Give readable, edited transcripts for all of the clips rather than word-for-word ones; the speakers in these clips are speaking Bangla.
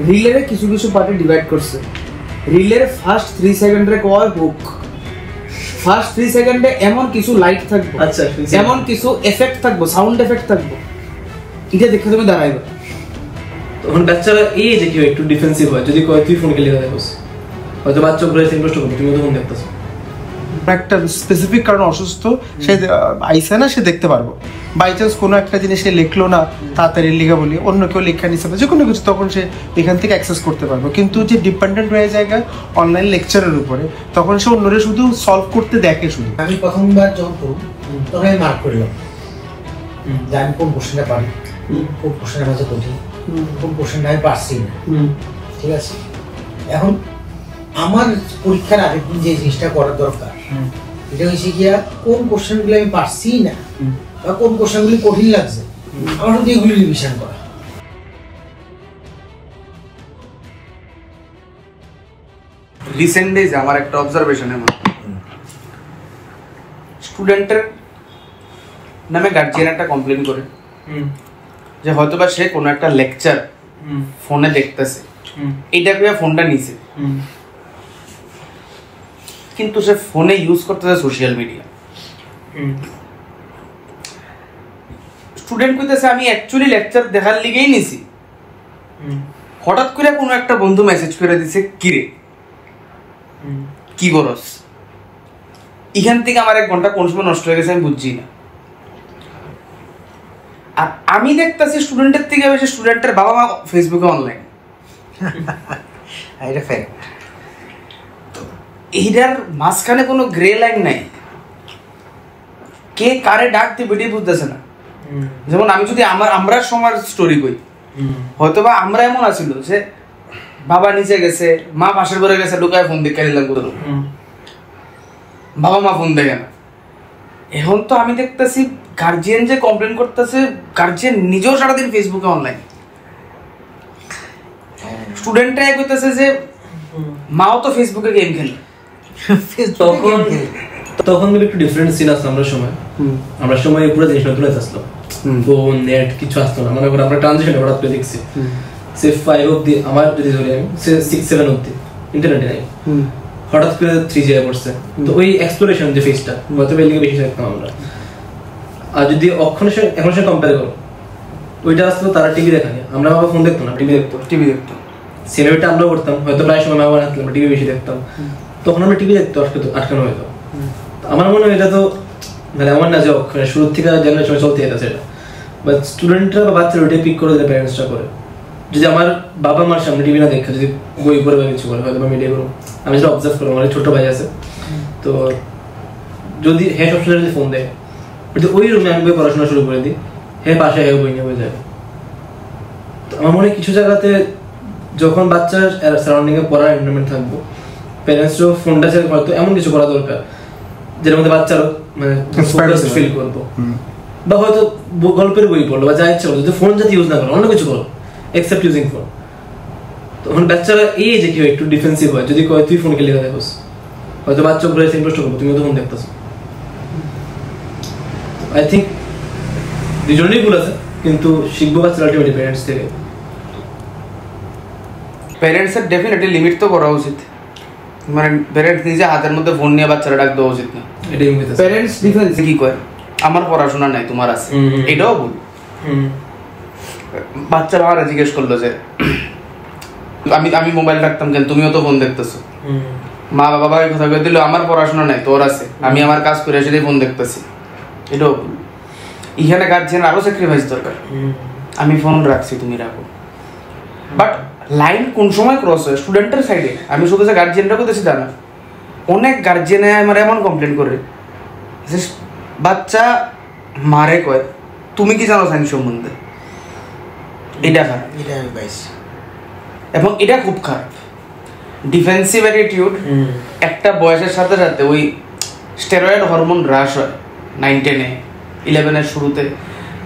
রিলের কিছু কিছু পার্টে ডিভাইড করছে। রিলের ফার্স্ট 3 সেকেন্ডে কয় বুক, ফার্স্ট 3 সেকেন্ডে এমন কিছু লাইট থাকবে, আচ্ছা এমন কিছু এফেক্ট থাকবে, সাউন্ড এফেক্ট থাকবে, এটা দেখে তুমি দাঁড়াইবে। তখন বাচ্চারা এই যে কেউ একটু ডিফেন্সিভ হয়, যদি কয় তুই ফোন খেলে দেখোস, হয়তো বাচ্চা উপরে ইনভেস্ট করবে, তুমি তো ফোন দেখতেছো। একটা স্পেসিফিক কারণ অসুস্থ, সে আইসে না, সে দেখতে পারবো। বাই চান্স কোনো একটা জিনিস সে লিখলো না তাড়াতাড়ি লিখা বলি, অন্য কেউ লেখা নিচ্ছে যে কোনো কিছু, তখন সে এখান থেকে অ্যাক্সেস করতে পারবো। কিন্তু যে ডিপেন্ডেন্ট হয়ে জায়গা অনলাইন লেকচারের উপরে, তখন সে অন্যরা শুধু সলভ করতে দেখে শুধু। আমি প্রথমবার যখন তখন আমি মার্ক করলাম যে আমি কোন কোশ্চেনটা পারি, কোন কোশ্চেনটা মাঝে কঠিন, কোন কোশ্চেনটা আমি পারছি না। ঠিক আছে, এখন আমার পরীক্ষার আগের দিন যে জিনিসটা করার দরকার এটা হয়েছে গিয়া কোন কোশ্চেনগুলো আমি পারছি না বা কোন কোশ্চেনগুলি কঠিন লাগছে, আমার শুধু এগুলি রিভিশন করা। রিসেন্ট ডেজ আমার একটা অবজারভেশনের মধ্যে স্টুডেন্টের নামে গার্জিয়ান একটা কমপ্লেন করে যে হয়তোবা সে কোনো একটা লেকচার ফোনে দেখতেছে, এইটা পেয়ে ফোনটা নিছে, কিন্তু সে ফোনে ইউজ করতেছে সোশ্যাল মিডিয়া। স্টুডেন্ট কইতেছে আমি অ্যাকচুয়ালি লেকচার দেখার লিগেই নিছি, হঠাৎ করে কোনো একটা বন্ধু মেসেজ করে দিছে কিরে কি করস, এখান থেকে আমার 1 ঘন্টা কোন সময় নষ্ট হয়ে গেছে আমি বুঝছি না। আর আমি দেখতেছি স্টুডেন্টের থেকে বেশি স্টুডেন্টের বাবা মা ফেসবুকে অনলাইন। এটা ফ্যাক্ট। এইটার মাঝখানে কোনো গ্রে লাইন নাই, কে কারে ডাক দিবে এটাই বুঝতেছে না। যেমন আমি যদি আমরা সময় স্টোরি কই, হয়তোবা আমরা এমন আছিল যে বাবা নিচে গেছে, মা পাশের ঘরে গেছে, ঢুকায় ফোন দেখে নিলাম কোথাও, বাবা মা ফোন দেখে না। এখন তো আমি দেখতেছি গার্জিয়ান যে কমপ্লেন করতেছে, গার্জিয়ান নিজেও সারাদিন ফেসবুকে অনলাইন, স্টুডেন্টরা কইতেছে যে মাও তো ফেসবুকে গেম খেলে। তখন একটু ডিফারেন্ট সিন আসতো আমরা সময় পুরো জিনিসটা তুলে আসলো, ফোন নেট কিছু আসতো না। মনে করো আমরা ট্রানজিশন হঠাৎ করে দেখছি সে 5 অব্দি, আমার যদি ধরি আমি সে 6-7 অব্দি ইন্টারনেটে নাই, হঠাৎ করে 3G পড়ছে। তো ওই এক্সপ্লোরেশন যে ফেজটা গত বের লিগে বেশি থাকতাম আমরা। আর যদি এখন সে কম্পেয়ার করো, ওইটা আসতো তারা টিভি দেখা নিয়ে, আমরা বাবা ফোন দেখতো না, টিভি দেখতো। সিনেমাটা আমরা করতাম, হয়তো প্রায় সময় বাবা রাখতাম, টিভি বেশি দেখতাম, তখন আমরা টিভি দেখতে আটকানো হইতো। আমার মনে হয় এটা তো মানে আমার না যে শুরু থেকে জেনারেশন চলতে যেতেছে এটা, বাট স্টুডেন্টরা বা বাচ্চারা ওইটাই পিক করে দেয়, প্যারেন্টসরা করে। যদি আমার বাবা মার সামনে টিভি না দেখে যদি বই পড়ে বা কিছু করে, হয়তো বা মিডিয়া করবো, আমি যেটা অবজার্ভ করবো, আমার ছোট ভাই আছে, তো যদি হ্যাঁ সবসময় যদি ফোন দেয়, ওই রুমে আমি বই পড়াশোনা শুরু করে দিই, হ্যাঁ পাশে হ্যাঁ বই নিয়ে হয়ে যাবে। তো আমার মনে হয় কিছু জায়গাতে যখন বাচ্চার সারাউন্ডিং এ পড়ার এনভায়রনমেন্ট থাকবো, প্যারেন্টসও ফোনটা ছেড়ে হয়তো এমন কিছু করা দরকার যেটার মধ্যে বাচ্চারও মানে ফিল করবো, বা হয়তো গল্পের বই পড়লো বা যা ইচ্ছা করলো, যদি ফোন যাতে ইউজ না করো, অন্য কিছু করো এক্সেপ্ট ইউজিং ফোন। তখন বাচ্চারা এই যে কেউ একটু ডিফেন্সিভ হয়, যদি কয় তুই ফোন খেলে দেখোস, হয়তো বাচ্চা উপরে ইনভেস্ট করবো, তুমি তো ফোন দেখতেছো। আই থিঙ্ক দুজনেরই ভুল আছে, কিন্তু শিখবো বাচ্চারা আলটিমেটলি প্যারেন্টস থেকে। প্যারেন্টসের ডেফিনেটলি লিমিট তো করা উচিত, মানে প্যারেন্টস নিজে হাতের মধ্যে ফোন নিয়ে বাচ্চারা ডাক দেওয়া উচিত না। প্যারেন্টস ডিফেন্স কি কয়, আমার পড়াশোনা নাই তোমার আছে, এটাও ভুল। বাচ্চা বাবারা জিজ্ঞেস করলো যে আমি মোবাইল রাখতাম কেন, তুমিও তো ফোন দেখতেছো। মা বাবা কথা বলে দিল আমার পড়াশোনা নাই তোর আছে, আমি আমার কাজ করে এসে ফোন দেখতেছি, এটাও ভুল। এখানে গার্জিয়ান আরো স্যাক্রিফাইস দরকার, আমি ফোন রাখছি তুমি রাখো। বাট লাইন কোন সময় ক্রস হয় স্টুডেন্টের সাইডে, আমি শুধু যে গার্জিয়ানটা করতেছি তা না, অনেক গার্জিয়ানে আমার এমন কমপ্লেন করে যে বাচ্চা মারে কয় তুমি কি জানো সায়েন্স সম্বন্ধে, এটা খারাপ, এটা আমি পাইছি এবং এটা খুব খারাপ। ডিফেন্সিভ অ্যাটিটিউড একটা বয়সের সাথে সাথে ওই স্টেরয়েড হরমোন হ্রাস হয় 9-10-এ 11-এর শুরুতে,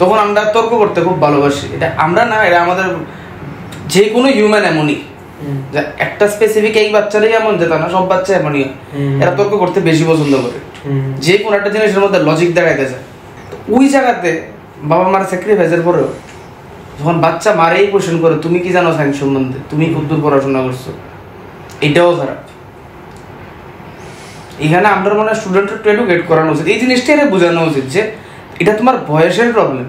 তখন আমরা তর্ক করতে খুব ভালোবাসি। এটা আমরা না, এটা আমাদের যে কোনো হিউম্যান এমনই, একটা স্পেসিফিক এই বাচ্চারাই এমন যে তা না, সব বাচ্চা এমনই। এরা তর্ক করতে বেশি পছন্দ করে, যে কোনো একটা জিনিসের মধ্যে লজিক দেখাইতে যায়। ওই জায়গাতে বাবা মার স্যাক্রিফাইসের পরেও যখন বাচ্চা মারেই কোশ্চেন করে তুমি কি জানো সায়েন্স সম্বন্ধে, তুমি কতদূর পড়াশোনা করছো, এটাও খারাপ। এখানে আমরা মনে হয় স্টুডেন্টরা একটু এডুকেট করানো উচিত, এই জিনিসটা এর বোঝানো উচিত যে এটা তোমার বয়সের প্রবলেম,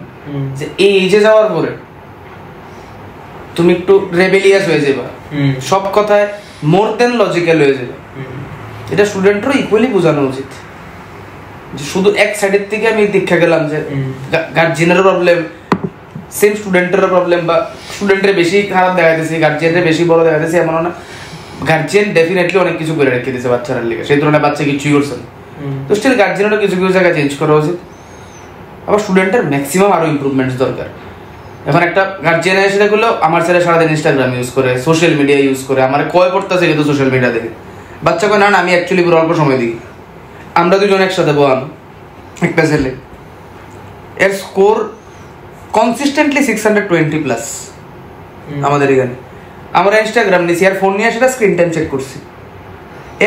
যে এই এজে যাওয়ার পরে তুমি একটু রেবেলিয়াস হয়ে যাবা, সব কথায় মোর দেন লজিক্যাল হয়ে যাবে। এটা স্টুডেন্টরও ইকুয়ালি বোঝানো উচিত যে শুধু এক সাইডের থেকে আমি দীক্ষা গেলাম যে গার্জিয়ানের প্রবলেম সেম স্টুডেন্টের প্রবলেম, বা স্টুডেন্টের বেশি খারাপ দেখা যাচ্ছে গার্জিয়ানের বেশি বড় দেখা যাচ্ছে, এমন না। গার্জিয়ান ডেফিনেটলি অনেক কিছু করে রেখে দিয়েছে বাচ্চার লিগে, সেই ধরনের বাচ্চা কিছুই করছে না, তো স্টিল গার্জিয়ানেরও কিছু কিছু জায়গায় চেঞ্জ করা উচিত। আবার স্টুডেন্টের ম্যাক্সিমাম আরও ইমপ্রুভমেন্টস দরকার। এখন একটা গার্জিয়ান সেটা করলেও আমার ছেলে সারাদিন ইনস্টাগ্রাম ইউজ করে, সোশ্যাল মিডিয়া ইউজ করে, আমার কয় পড়তেছে কিন্তু সোশ্যাল মিডিয়া দেখে। বাচ্চা কয় না না আমি অ্যাকচুয়ালি পুরো অল্প সময় দিই। আমরা দুজন একসাথে বয়ান, একটা ছেলে এর স্কোর কনসিস্টেন্টলি 620+। আমাদের এখানে আমরা ইনস্টাগ্রাম নিয়েছি আর ফোন নিয়ে সেটা স্ক্রিন টাইম চেক করছি,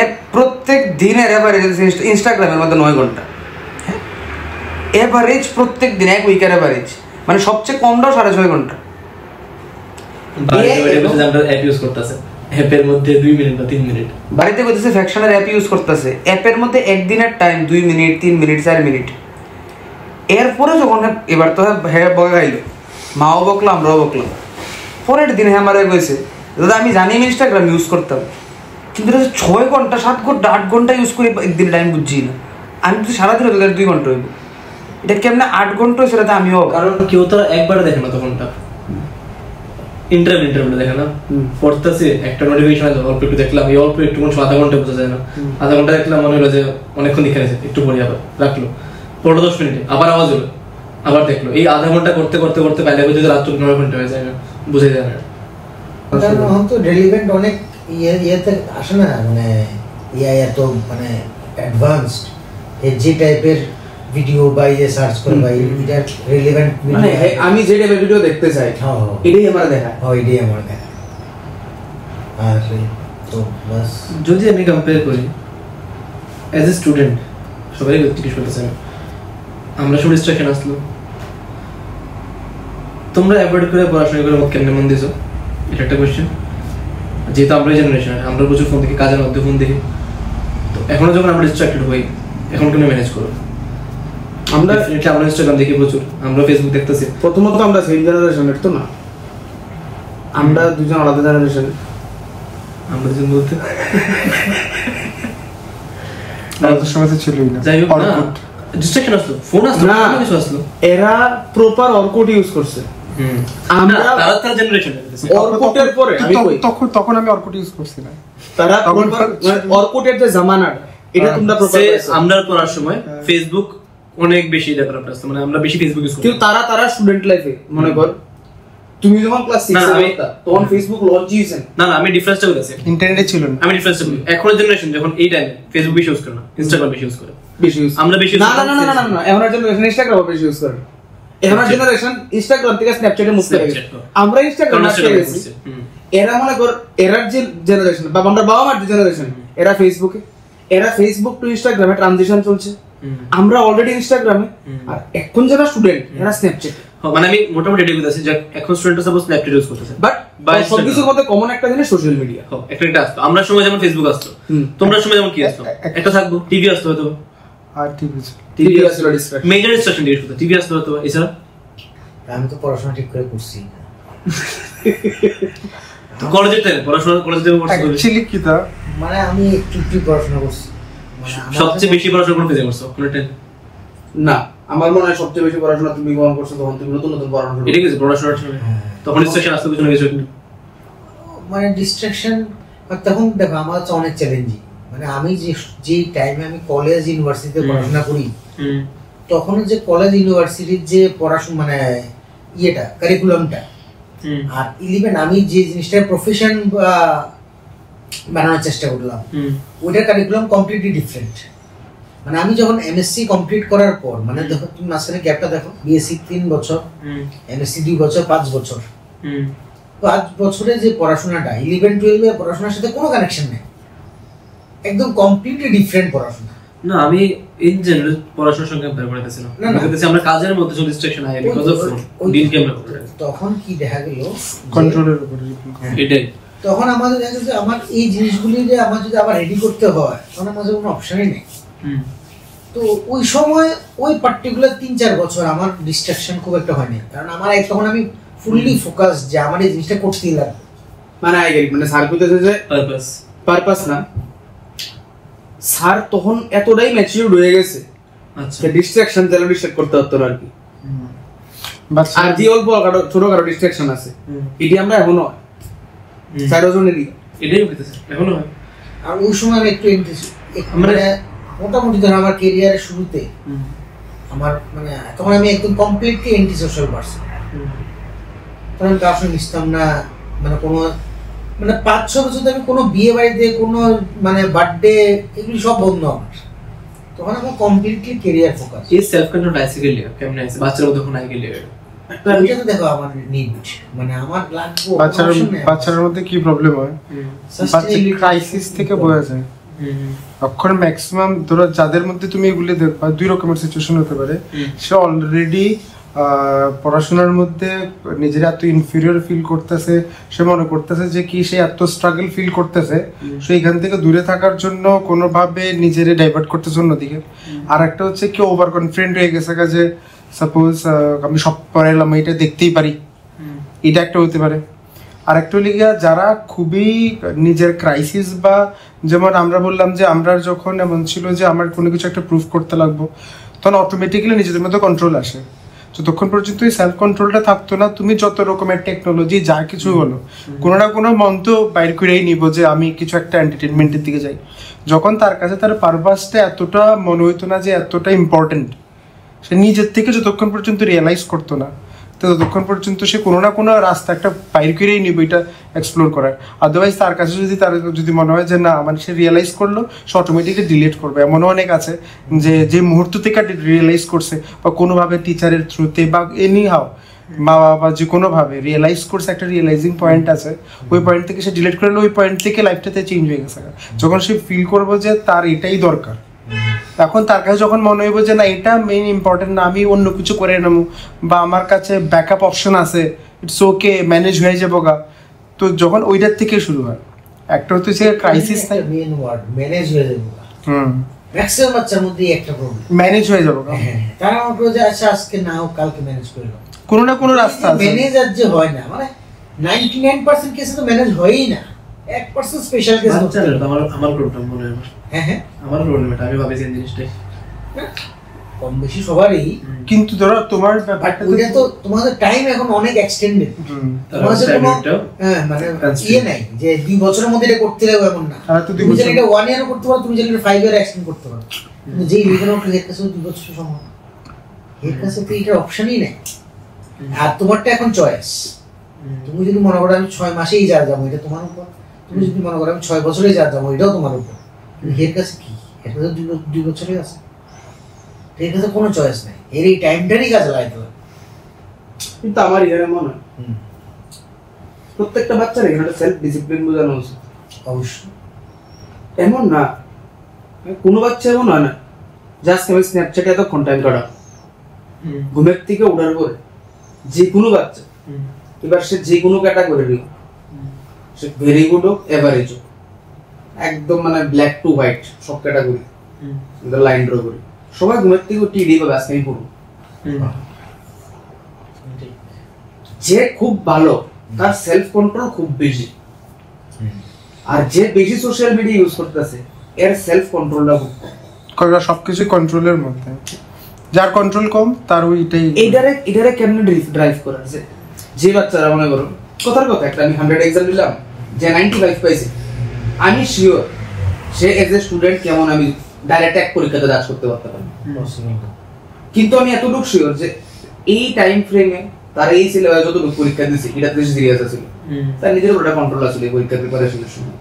এর প্রত্যেক দিনের এভারেজ ইনস্টাগ্রামের মধ্যে 9 ঘন্টা এভারেজ, প্রত্যেক দিন এক উইকের এভারেজ, মানে সবচেয়ে কমটাও 6.5 ঘন্টা। অ্যাপের মধ্যে 2 মিনিট বা 3 মিনিট বাড়িতে বলতেছে ফ্যাকশনের অ্যাপ ইউজ করতেছে, অ্যাপের মধ্যে একদিনের টাইম 2 মিনিট 3 মিনিট 4 মিনিট। এরপরে যখন এবার তো হ্যাঁ বগাইলো, মাও বকলো আমরাও বকলাম, পরের দিন হ্যাঁ আমারে কইছে দাদা আমি জানি আমি ইনস্টাগ্রাম ইউজ করতাম, কিন্তু 6 ঘন্টা 7 ঘন্টা 8 ঘন্টা ইউজ করে একদিন টাইম বুঝছি না। আমি তো সারাদিন তোদের 2 ঘন্টা হইব, এটা কেমনে 8 ঘন্টা সেটা তো আমিও, কারণ কেউ তো একবার দেখে না তখনটা ইন্টারভিউ দেখে না, পড়তেছে একটা নোটিফিকেশন আছে অল্প একটু দেখলাম, এই অল্প একটু কোন 0.5 ঘন্টা বোঝা যায় না, আধা ঘন্টা দেখলাম মনে হলো যে অনেকক্ষণ দেখে আছে, একটু পড়ি আবার রাখলো, পড়লো 10 মিনিটে আবার আওয়াজ হলো আবার দেখলো, এই আধা ঘন্টা করতে করতে করতে বাইরে বুঝতে রাত 9 ঘন্টা হয়ে যায় না, বুঝে যায় না। এখন তো রিলেভেন্ট অনেক ইয়েতে আসে না, মানে এআই এত মানে অ্যাডভান্সড, যে টাইপের ভিডিও বা ইয়ে সার্চ করে বা এটা রিলেভেন্ট, মানে আমি যে টাইপের ভিডিও দেখতে চাই এটাই আমার দেখা, এটাই আমার দেখা। আর তো বাস যদি আমি কম্পেয়ার করি অ্যাজ এ স্টুডেন্ট, সবাই জিজ্ঞেস করতেছে আমরা শুধু ডিস্ট্রাকশন আসলো, তোমরা অ্যাভয়েড করে পড়াশোনা করে কেমনে মন দিয়েছো, এটা একটা কোয়েশ্চেন। যেহেতু আমরা জেনারেশন, আমরা প্রচুর ফোন দেখি, কাজের মধ্যে ফোন দেখি, তো এখনো যখন আমরা ডিস্ট্রাক্টেড হই এখন কেন ম্যানেজ করো? আমরা ইনস্টাগ্রাম দেখি প্রচুর, আমরা ফেসবুক দেখতেছি। প্রথমত আমরা সেম জেনারেশনের তো না, আমরা দুজন আলাদা জেনারেশনের। আমরা দুজন বলতে আমাদের সময় তো ছিলই না, যাই হোক না, ডিস্ট্রাকশন আসলো, ফোন আসলো না, কিছু আসলো, এরা প্রপার অর্কুট ইউজ করছে। আমরা তারা জেনারেশন অর্কুটের পরে আমি কই তখন আমি অর্কুট ইউজ করছি না, তারা অর্কুটের যে জামানা এটা তোমরা প্রপার আমরা পড়ার সময় ফেসবুক অনেক বেশি ডেভেলপ আসছে, মানে আমরা বেশি ফেসবুক ইউজ করি, কিন্তু তারা স্টুডেন্ট লাইফে মনে কর তুমি যখন ক্লাস 6 এ পড়তা তখন ফেসবুক লঞ্চ হইছে না, আমি ডিফারেন্সটা বলছি, ইন্টারনেটে ছিল না, আমি ডিফারেন্সটা বলি। এখন জেনারেশন যখন এই টাইমে ফেসবুক বেশি ইউজ করে না, ইনস্টাগ্রাম বেশি ইউজ করে, আমরা বেশি না এখন জেনারেশন ইনস্টাগ্রাম বেশি ইউজ করে, এখন জেনারেশন ইনস্টাগ্রাম থেকে স্ন্যাপচ্যাটে মুভ করে গেছে, আমরা ইনস্টাগ্রাম থেকে গেছি। এরা মনে কর এরার যে জেনারেশন বা আমরা বাবা মার যে জেনারেশন, এরা ফেসবুকে, এরা ফেসবুক টু ইনস্টাগ্রামে ট্রানজিশন চলছে, আমরা অলরেডি ইনস্টাগ্রামে, আর এখন যারা স্টুডেন্ট এরা স্ন্যাপচ্যাট। মানে আমি মোটামুটি এটাই বলতেছি যে এখন স্টুডেন্টরা সাপোজ স্ন্যাপচ্যাট ইউজ করতেছে, বাট সবকিছুর মধ্যে কমন একটা জিনিস সোশ্যাল মিডিয়া। একটা আসতো, আমরা সময় যেমন ফেসবুক আসতো, তোমরা সময় যেমন কি আসতো, একটা থাকবো টিভি আসতো হয়তো, আর টিভি আসলে ডিস্ট্রাকশন, মেজর ডিস্ট্রাকশন দিয়ে আসতো, টিভি আসতো হয়তো, এছাড়া আমি তো পড়াশোনা ঠিক করে করছি না। কলেজের টাইম পড়াশোনা কলেজে অ্যাকচুয়ালি কি তা মানে আমি একটু পড়াশোনা করছি, সবচেয়ে বেশি পড়াশোনা কোন ফেজে করছো কোন টাইম? না আমার মনে হয় সবচেয়ে বেশি পড়াশোনা তুমি কখন করছো যখন তুমি নতুন নতুন পড়াশোনা এটা কি পড়াশোনা তখন ডিস্ট্রাকশন আসতে কিছু না কিছু, মানে ডিস্ট্রাকশন তখন দেখো আমার তো অনেক চ্যালেঞ্জিং, মানে আমি যে টাইমে আমি কলেজ ইউনিভার্সিটিতে পড়াশোনা করি তখন যে কলেজ ইউনিভার্সিটির যে পড়াশোনা মানে ইয়েটা কারিকুলামটা, আর 11 আমি যে জিনিসটা প্রফেশন বানানোর চেষ্টা করলাম ওইটার কারিকুলাম কমপ্লিটলি ডিফারেন্ট। মানে আমি যখন এমএসসি কমপ্লিট করার পর, মানে দেখো তুমি মাঝখানে গ্যাপটা দেখো, বিএসসি 3 বছর, এমএসসি 2 বছর, 5 বছর, 5 বছরে যে পড়াশোনাটা 11-12 এর পড়াশোনার সাথে কোনো কানেকশন নেই, একদম কমপ্লিটলি ডিফারেন্ট পড়াশোনা। না আমি ইন জেনারেল পড়াশোনার সঙ্গে কম্পেয়ার করতেছি না, আমরা কাজের মধ্যে যে ডিস্ট্রাকশন হয় বিকজ অফ ডিল ক্যামেরা করে, তখন কি দেখা গেল কন্ট্রোলের উপরে এটাই। তখন আমাদের দেখা যাচ্ছে আমার এই জিনিসগুলি যে আমার যদি আবার রেডি করতে হয় তখন আমাদের কোনো অপশনই নেই। তো ওই সময় ওই পার্টিকুলার 3-4 বছর আমার ডিস্ট্রাকশন খুব একটা হয়নি, কারণ আমার তখন আমি ফুললি ফোকাস যে আমার এই জিনিসটা করতেই লাগবে। মানে আই গেট, মানে স্যার কইতেছে যে পারপাস না, স্যার তখন এতটাই ম্যাচিউরড হয়ে গেছে আচ্ছা ডিস্ট্রাকশন যেন ডিস্ট্রাক্ট করতে হতো না আর কি। আর যে অল্প ছোটখাটো ডিস্ট্রাকশন আছে এটি আমরা এখনো চারজনেরই এটাই হইতেছে এখনো হয়। আর ওই সময় আমি একটু মানে মোটামুটি ধর আমার ক্যারিয়ারের শুরুতে আমার মানে তখন আমি একদম কমপ্লিটলি এন্টি সোশ্যাল পারসন। তখন কারোর সঙ্গে মিশতাম না, মানে কোনো মানে 5-6 বছর আমি কোনো বিয়ে বাড়িতে কোনো মানে বার্থডে এগুলি সব বন্ধ আমার। তখন আমার কমপ্লিটলি ক্যারিয়ার ফোকাস। এই সেলফ কন্ট্রোল আইসে গেলে কেমনে আছে বাচ্চার মধ্যে কোন আই গেলে এটা তো দেখো আমার নিড মানে আমার লাগবে বাচ্চার মধ্যে কি প্রবলেম হয়, বাচ্চা ক্রাইসিস থেকে বোঝা যায়। অক্ষর ম্যাক্সিমাম ধরো যাদের মধ্যে তুমি এগুলি দেখবা 2 রকমের সিচুয়েশন হতে পারে। সে অলরেডি পড়াশোনার মধ্যে নিজের এত ইনফিরিয়র ফিল করতেছে, সে মনে করতেছে যে কি সে এত স্ট্রাগল ফিল করতেছে, সে এখান থেকে দূরে থাকার জন্য কোনোভাবে নিজেরে ডাইভার্ট করতেছে অন্যদিকে। আর একটা হচ্ছে কি ওভার কনফিডেন্ট হয়ে গেছে যে সাপোজ আমি সব পড়াইলাম এটা দেখতেই পারি, এটা একটা হতে পারে। আর একটা লিগা যারা খুবই নিজের ক্রাইসিস বা যেমন আমরা বললাম যে আমরা যখন এমন ছিল যে আমার কোনো কিছু একটা প্রুফ করতে লাগবো, তখন অটোমেটিক্যালি নিজেদের মধ্যে কন্ট্রোল আসে। যতক্ষণ পর্যন্ত এই সেলফ কন্ট্রোলটা থাকতো না, তুমি যত রকমের টেকনোলজি যা কিছু হলো কোনো না কোনো মন তো বাইর করেই নিব যে আমি কিছু একটা এন্টারটেনমেন্টের দিকে যাই। যখন তার কাছে তার পারপাসটা এতটা মনে হইতো না যে এতটা ইম্পর্টেন্ট, সে নিজের থেকে যতক্ষণ পর্যন্ত রিয়েলাইজ করতো না, তো ততক্ষণ পর্যন্ত সে কোনো না কোনো রাস্তা একটা বাইর করেই নিব এটা এক্সপ্লোর করার। আদারওয়াইজ তার কাছে যদি মনে হয় যে না মানে সে রিয়েলাইজ করলো, সে অটোমেটিকলি ডিলিট করবে। এমনও অনেক আছে যে মুহূর্ত থেকে রিয়েলাইজ করছে বা কোনোভাবে টিচারের থ্রুতে বা এনি হাও মা বাবা যে কোনোভাবে রিয়েলাইজ করছে, একটা রিয়েলাইজিং পয়েন্ট আছে, ওই পয়েন্ট থেকে সে ডিলিট করলে ওই পয়েন্ট থেকে লাইফটাতে চেঞ্জ হয়ে গেছে। যখন সে ফিল করবো যে তার এটাই দরকার, এখন তার কাছে যখন মনে হইব যে না এটা মেইন ইম্পর্টেন্ট না, আমি অন্য কিছু করে নেবো বা আমার কাছে ব্যাকআপ অপশন আছে, ইটস ওকে ম্যানেজ হয়ে যাবো গা, তো যখন ওইটার থেকে শুরু হয়। একটা হচ্ছে সে ক্রাইসিস নাই, মেইন ওয়ার্ড ম্যানেজ হয়ে যাবো। ম্যাক্সিমাম বাচ্চার মধ্যে একটা প্রবলেম ম্যানেজ হয়ে যাবো। তারা মনে করে যে আচ্ছা আজকে না হোক কালকে ম্যানেজ করে নাও, কোনো না কোনো রাস্তা আছে। ম্যানেজার যে হয় না, মানে 99% কেসে তো ম্যানেজ হয়ই না, 1% স্পেশাল কেস হচ্ছে। আমার প্রবলেম মনে হয় হ্যাঁ আমার প্রবলেম এটা, আমি ভাবি যে জিনিসটাই কম বেশি সবারই, কিন্তু ধরো তোমার ব্যাপারটা তো তোমাদের টাইম এখন অনেক এক্সটেন্ডেড, তোমাদের কোনো মানে ইয়ে নাই যে 2 বছরের মধ্যে এটা করতে হবে এমন না। তুমি যদি এটা 1 ইয়ারও করতে পারো, তুমি যদি এটা 5 ইয়ার এক্সটেন্ড করতে পারো, কিন্তু যেই লিগাল ওকে এর কাছে 2 বছর সম্ভব, এর কাছে তো এটা অপশনই নেই। আর তোমারটা এখন চয়েস, তুমি যদি মনে করো আমি 6 মাসেই যা যাবো এটা তোমার উপর, তুমি যদি মনে করো আমি 6 বছরেই যা যাবো এটাও তোমার উপর। এর কাছে কি, এর কাছে 2 বছরই আছে, এর কাছে কোনো চয়েস নাই, এর এই টাইমটারই কাজে লাগাইতে হবে। কিন্তু আমার এখানে মনে হয় প্রত্যেকটা বাচ্চার এখানে একটা সেলফ ডিসিপ্লিন বোঝানো উচিত। অবশ্যই এমন না কোনো বাচ্চা এমন হয় না জাস্ট আমি স্ন্যাপচ্যাটে এতক্ষণ টাইম কাটা, ঘুমের থেকে ওঠার পরে যে কোনো বাচ্চা, এবার সে যে কোনো ক্যাটাগরি, সে ভেরি গুড হোক এভারেজ হোক, একদম মানে ব্ল্যাক টু হোয়াইট সব ক্যাটাগরি লাইন ড্র করি, সবাই ঘুমের থেকে টিডি বা ব্যাসকাই পড়বো। যে খুব ভালো তার সেলফ কন্ট্রোল খুব বেশি, আর যে বেশি সোশ্যাল মিডিয়া ইউজ করতেছে এর সেলফ কন্ট্রোলটা খুব কম। সবকিছু কন্ট্রোলের মধ্যে, যার কন্ট্রোল কম তার ওইটাই। এটারে কেমনে ড্রাইভ করা আছে, যে বাচ্চারা মনে করো কথার কথা একটা আমি 100 এক্সাম দিলাম যে 95 পাইছে, আমি sure say as a student কেমন আমি ডাইরেক্ট এক পরীক্ষাতে রাজ করতে পারতাম, কিন্তু আমি এতটুকু শিওর যে এই টাইম ফ্রেমে তার এই সিলেবাস যতটুকু পরীক্ষা দিয়েছে এটাতে বেশি সিরিয়াস আছে, তার নিজের উপর কন্ট্রোল আছে পরীক্ষা প্রিপারেশনের সময়।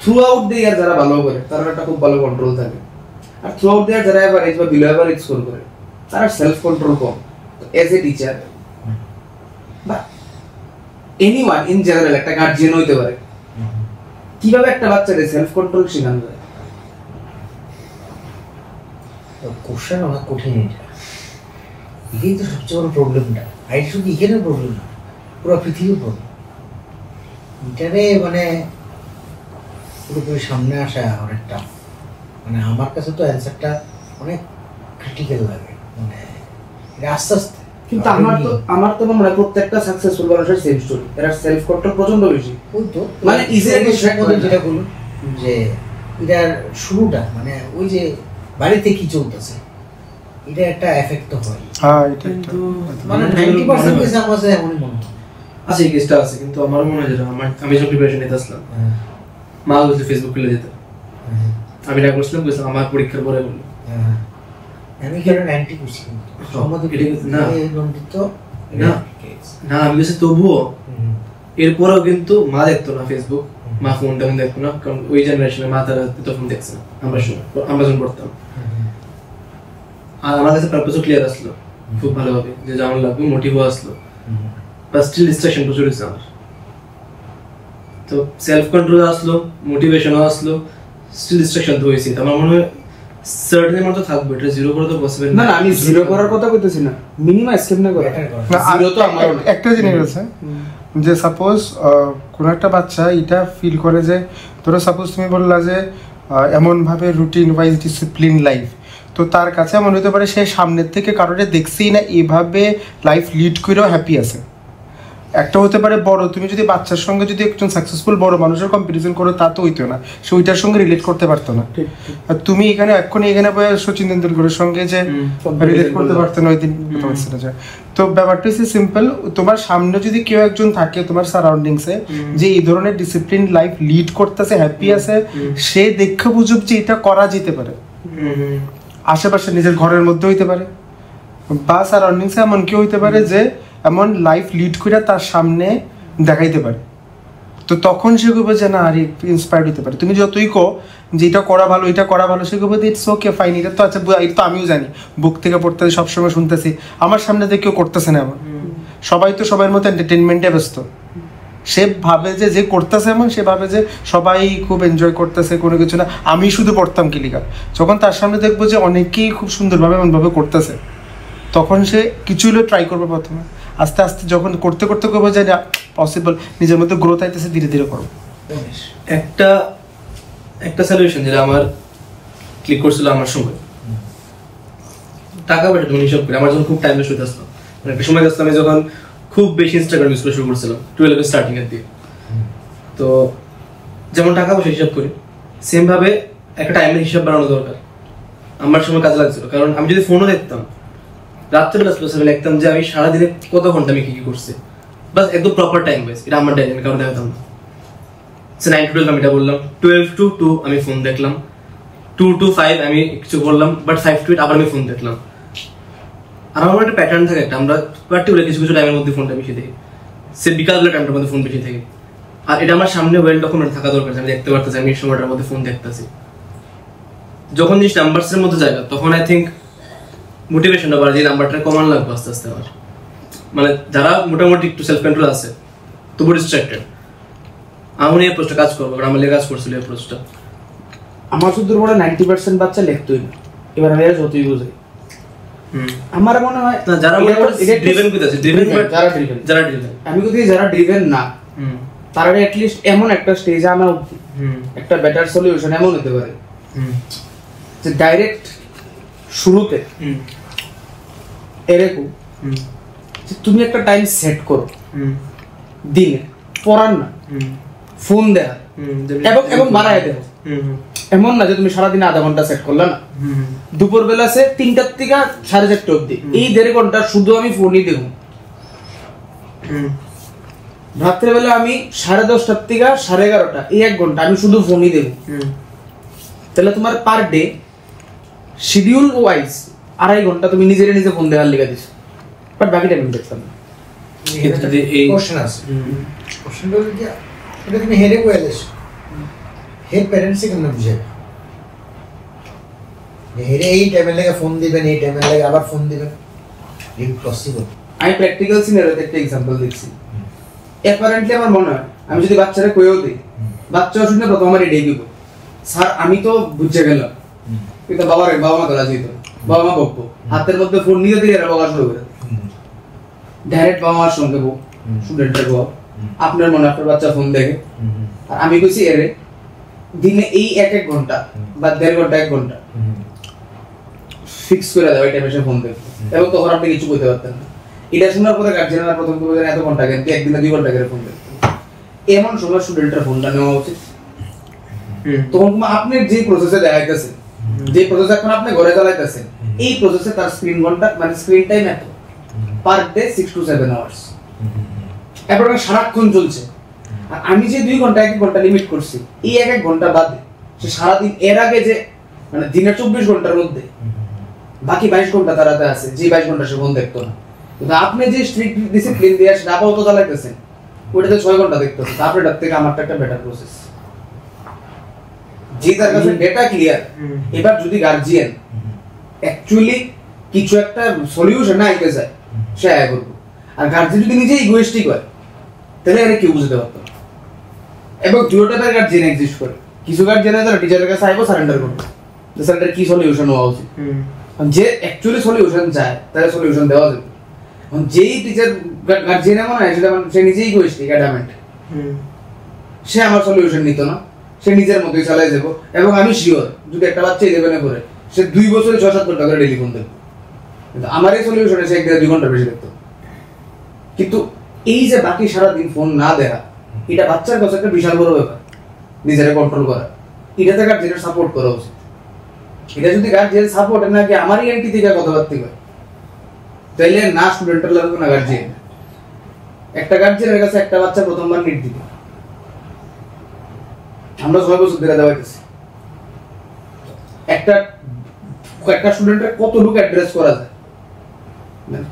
থ্রু আউট দ্য ইয়ার যারা ভালো করে তার একটা খুব ভালো কন্ট্রোল থাকে, আর থ্রু আউট দ্য ইয়ার যারা এভারেজ বা বিলো এভারেজ স্কোর করে তার self control com. As a teacher বা এনিওয়ান ইন জেনারেল, একটা গার্জিয়ান হইতে পারে, কিভাবে একটা বাচ্চাকে সেলফ কন্ট্রোল শেখানো যায়? কোশ্চেন অনেক কঠিন, এটা এটাই তো সবচেয়ে বড় প্রবলেমটা। আর এটা শুধু এখানের প্রবলেম না, পুরো পৃথিবীর প্রবলেম। এটারে মানে পুরোপুরি সামনে আসা অনেকটা, মানে আমার কাছে তো অ্যান্সারটা অনেক ক্রিটিক্যাল লাগে, মানে এটা আস্তে আস্তে। কিন্তু আমার তো মনে হয় প্রত্যেকটা সাকসেসফুল মানুষের সেম স্টোরি, এরা সেলফ কন্ট্রোল প্রচন্ড বেশি। ওই তো মানে ইজিলি যেটা বলুন যে এটার শুরুটা মানে ওই যে বাড়িতে কি চলতেছে, এটা একটা এফেক্ট তো হয়। হ্যাঁ, এটা মানে 90% কেস আমার কাছে এমনই মনে হয়। আচ্ছা, এই কেসটা আছে, কিন্তু আমার মনে হয় যেটা আমি যখন প্রিপারেশন নিতে আসলাম, মা বলছে ফেসবুক খুলে যেতে, আমি না করছিলাম, বলছিলাম আমার পরীক্ষার পরে বললো। আমি কেন 90 করছি না, আমি বলছি তবুও এরপরেও কিন্তু মা দেখতো না ফেসবুক, মা ফোন টেমন দেখতো না, কারণ ওই জেনারেশনে মা তারা তখন দেখছে না, আমরা যখন পড়তাম। আর আমার কাছে পারপাসও ক্লিয়ার আসলো খুব ভালোভাবে, যে যেমন লাগবে মোটিভও আসলো, বাট স্টিল ডিস্ট্রাকশন প্রচুর হয়েছে আমার। তো সেলফ কন্ট্রোল আসলো, মোটিভেশনও আসলো, স্টিল ডিস্ট্রাকশন তো হয়েছে। আমার মনে হয় সার্টেনের মতো থাকবে, এটা জিরো করা তো পসিবল না। না, আমি জিরো করার কথা কইতেছি না, মিনিমাইজ কেমনে করা। জিরো তো আমারও না। একটা জিনিস আছে যে সাপোজ কোন একটা বাচ্চা এটা ফিল করে যে, ধরো সাপোজ তুমি বললা যে এমনভাবে রুটিন ওয়াইজ ডিসিপ্লিন লাইফ, তো তার কাছে এমন হতে পারে সে সামনের থেকে কারোরে দেখছেই না এভাবে লাইফ লিড করেও হ্যাপি আছে। একটা হতে পারে বড়, তুমি যদি বাচ্চার সঙ্গে যদি একজন সাকসেসফুল বড় মানুষের কম্পিটিশন করো, তা তো হইতো না, সে ওইটার সঙ্গে রিলেট করতে পারতো না। আর তুমি এখানে সচিন তেন্ডুলকরের সঙ্গে যে রিলেট করতে পারতো না ওই দিন, তো ব্যাপারটা হচ্ছে সিম্পল। তোমার সামনে যদি কেউ একজন থাকে তোমার সারাউন্ডিংসে যে এই ধরনের ডিসিপ্লিন লাইফ লিড করতেছে, হ্যাপি আছে, সে দেখে বুঝুক যে এটা করা যেতে পারে। আশেপাশে নিজের ঘরের মধ্যে হইতে পারে, বা সারাউন্ডিংসে এমন কেউ হইতে পারে যে এমন লাইফ লিড করে তার সামনে দেখাইতে পারে। তো তখন সে কবে যে না, আর ইন্সপায়ার্ড হতে পারে। তুমি যতই কো যে এটা করা ভালো, এটা করা ভালো, সে কবে ইটস ওকে ফাইন, এটা তো আচ্ছা, এটা তো আমিও জানি, বুক থেকে পড়তে সবসময় শুনতেছি, আমার সামনে থেকে কেউ করতেছে না এমন। সবাই তো সবার মতো এন্টারটেনমেন্টে ব্যস্ত। সে ভাবে যে করতেছে এমন, সে ভাবে যে সবাই খুব এনজয় করতেছে, কোনো কিছু না, আমি শুধু পড়তাম কিলিকা। যখন তার সামনে দেখবো যে অনেকেই খুব সুন্দরভাবে এমনভাবে করতেছে, তখন সে কিছু হলেও ট্রাই করবে প্রথমে, আস্তে আস্তে যখন করতে করতে করবো যে না পসিবল, নিজের মধ্যে গ্রোথ আইতেছে, ধীরে ধীরে করবো। একটা সলিউশন যেটা আমার ক্লিক করছিল আমার সময়, টাকা পয়সা তুমি হিসাব করে আমার যখন খুব টাইম ওয়েস্ট হতে আসলো, মানে একটা সময় আসলাম আমি যখন খুব বেশি ইনস্টাগ্রাম ইউজ করা শুরু করছিলাম 12 স্টার্টিং এর দিকে। তো যেমন টাকা পয়সা হিসাব করি, সেম ভাবে একটা টাইমের হিসাব বানানো দরকার। আমার সময় কাজে লাগছিল, কারণ আমি যদি ফোনও দেখতাম, রাত্রেবেলা লিখতাম যে আমি সারাদিনে কত ঘন্টা আমি কি কি করছি, বাস একদম প্রপার টাইম ওয়াইজ। এটা আমার ডাইরি, আমি কারণ দেখাতাম না। 9 to 12 আমি এটা বললাম, 12 to 2 আমি ফোন দেখলাম, 2 to 5 আমি কিছু বললাম, বাট 5 to 8 আবার আমি ফোন দেখলাম। আর আমার একটা প্যাটার্ন থাকে, একটা আমরা পার্টিকুলার কিছু কিছু টাইমের মধ্যে ফোনটা বেশি দেখি, সে বিকালবেলা টাইমটার মধ্যে ফোন বেশি থাকে। আর এটা আমার সামনে ওয়েল ডকুমেন্ট থাকা দরকার, আমি দেখতে পারতেছি আমি এই সময়টার মধ্যে ফোন দেখতেছি। যখন জিনিস নাম্বারসের মধ্যে জায়গা, তখন আই থিঙ্ক মোটিভেশনটা বাড়ে, যে নাম্বারটা কমান লাগবে আস্তে আস্তে। আমার মানে যারা মোটামুটি একটু সেলফ কন্ট্রোল আছে, তবু ডিস্ট্রাক্টেড, আমি এই অ্যাপ্রোচটা কাজ করবো, আমার লেগে কাজ করছিল এই অ্যাপ্রোচটা। আমার শুধু বড় 90% বাচ্চা লিখতোই না, এবার আমি যতই বুঝাই আমার মনে হয় যারা ড্রিভেন কইতাছে, যারা ড্রিভেন আমি কইতে যারা ড্রিভেন না, তারা এট লিস্ট এমন একটা স্টেজে আনা একটা বেটার সলিউশন এমন হতে পারে যে ডাইরেক্ট শুরুতে এরকম যে তুমি একটা টাইম সেট করো দিনে পড়ার না, ফোন দেখা এবং বাড়ায় দেবো। এমন না যে তুমি সারাদিনে আধা ঘন্টা সেট করলে না, দুপুর বেলা সে 3টার থেকে 4:30 অব্দি এই 1.5 ঘন্টা শুধু আমি ফোনই দেখব। রাত্রেবেলা আমি 10:30 থেকে 11:30 এই 1 ঘন্টা আমি শুধু ফোনই দেখব। তাহলে তোমার পার ডে শিডিউল ওয়াইজ 2.5 ঘন্টা তুমি নিজে ফোন দেখার লিখে দিছো, বাট বাকি টাইম দেখতাম না। কোশ্চেন আছে, কোশ্চেন বলে কি এটা তুমি হেরে কইলেছ, হেড প্যারেন্টস কেন বুঝাবে হেরে এই টাইমে লাগে ফোন দিবেন, এই টাইমে লাগে আবার ফোন দিবেন, ইম্পসিবল। আমি প্র্যাকটিক্যাল সিনারিওতে একটা एग्जांपल দিচ্ছি। অ্যাপারেন্টলি আমার মনে হয় আমি যদি বাচ্চারা কইও দিই, বাচ্চা শুনে প্রথম আমার এটাই দিব, স্যার আমি তো বুঝে গেলাম, কিন্তু বাবা মা তো রাজি হতো বাবা মা বকবো, হাতের মধ্যে ফোন নিয়ে দিয়ে এরা বকা শুরু করে ডাইরেক্ট বাবা মার সঙ্গে বউ স্টুডেন্টের বউ আপনার মনে আপনার বাচ্চা ফোন দেখে। আর আমি কইছি এরে দিনে এই 1-1 ঘন্টা বা 1.5 ঘন্টা 1 ঘন্টা ফিক্স করে দাও এই টাইমে সে ফোন দেখবে, এবং তখন আপনি কিছু বলতে পারতেন না। এটা শোনার পরে গার্জিয়ানরা প্রথম করে এত ঘন্টা কেন, একদিনে 2 ঘন্টা করে ফোন দেখবে। এমন সময় স্টুডেন্টের ফোনটা নেওয়া উচিত। তখন আপনি যে প্রসেসে দেখাইতেছেন, যে প্রসেস এখন আপনি ঘরে চালাইতেছেন, এই প্রসেসে তার স্ক্রিন ঘন্টা মানে স্ক্রিন টাইম এত পার ডে 6 to 7 আওয়ার্স, এবার সারাক্ষণ চলছে। আর আমি যে 2 ঘন্টা 1 ঘন্টা লিমিট করছি, এই 1 ঘন্টা বাদে সে সারাদিন এর আগে যে মানে দিনের 24 ঘন্টার মধ্যে বাকি 22 ঘন্টা তার হাতে আছে, যে 22 ঘন্টা সে ফোন দেখতো না। কিন্তু আপনি যে স্ট্রিক্ট ডিসিপ্লিন দিয়ে সেটা আপাতত চালাইতেছেন, ওটাতে 6 ঘন্টা দেখতেছেন। তারপরে এটার থেকে আমারটা একটা বেটার প্রসেস, যে তার কাছে ডেটা ক্লিয়ার। এবার যদি গার্জিয়ান অ্যাকচুয়ালি কিছু একটা সলিউশন না আইতে যায়, সে আয় করবো। আর গার্জিয়ান যদি নিজে ইগোইস্টিক হয়, তাহলে এরা কেউ বুঝতে পারতো না। এবং দুটো টাইপের গার্জিয়ান এক্সিস্ট করে। কিছু গার্জিয়ান তারা টিচারের কাছে আইবো সারেন্ডার করবে, স্যারেন্ডার কি সলিউশন হওয়া উচিত। যে অ্যাকচুয়ালি সলিউশন চায় তাহলে সলিউশন দেওয়া যাবে। যেই টিচার গার্জিয়ান এমন হয় সেটা সে নিজেই ইগোইস্টিক অ্যাডামেন্ট, সে আমার সলিউশন নিত না, সে নিজের মতোই চালাই যাবো। এবং আমি শিওর যদি একটা বাচ্চা 11-এ পড়ে, সে 2 বছরে 6-7 ঘন্টা করে ডেলি ফোন দেখবে। কিন্তু আমার এই সলিউশনে সে 1-2 ঘন্টা বেশি দেখতো। কিন্তু এই যে বাকি সারাদিন ফোন না দেখা, এটা বাচ্চার কাছে একটা বিশাল বড় ব্যাপার, নিজেরা কন্ট্রোল করা। এটাতে গার্জিয়ানের সাপোর্ট করা উচিত। এটা যদি গার্জিয়ান সাপোর্ট না কি আমারই এন্টি থেকে কথাবার্তা হয়, তাইলে না স্টুডেন্টের লাগবে না গার্জিয়ান। একটা গার্জিয়ানের কাছে একটা বাচ্চা প্রথমবার নিট দিবে, আমরা 6 বছর ধরে দেওয়াইতেছি। একটা স্টুডেন্টের কত লুক অ্যাড্রেস করা যায়,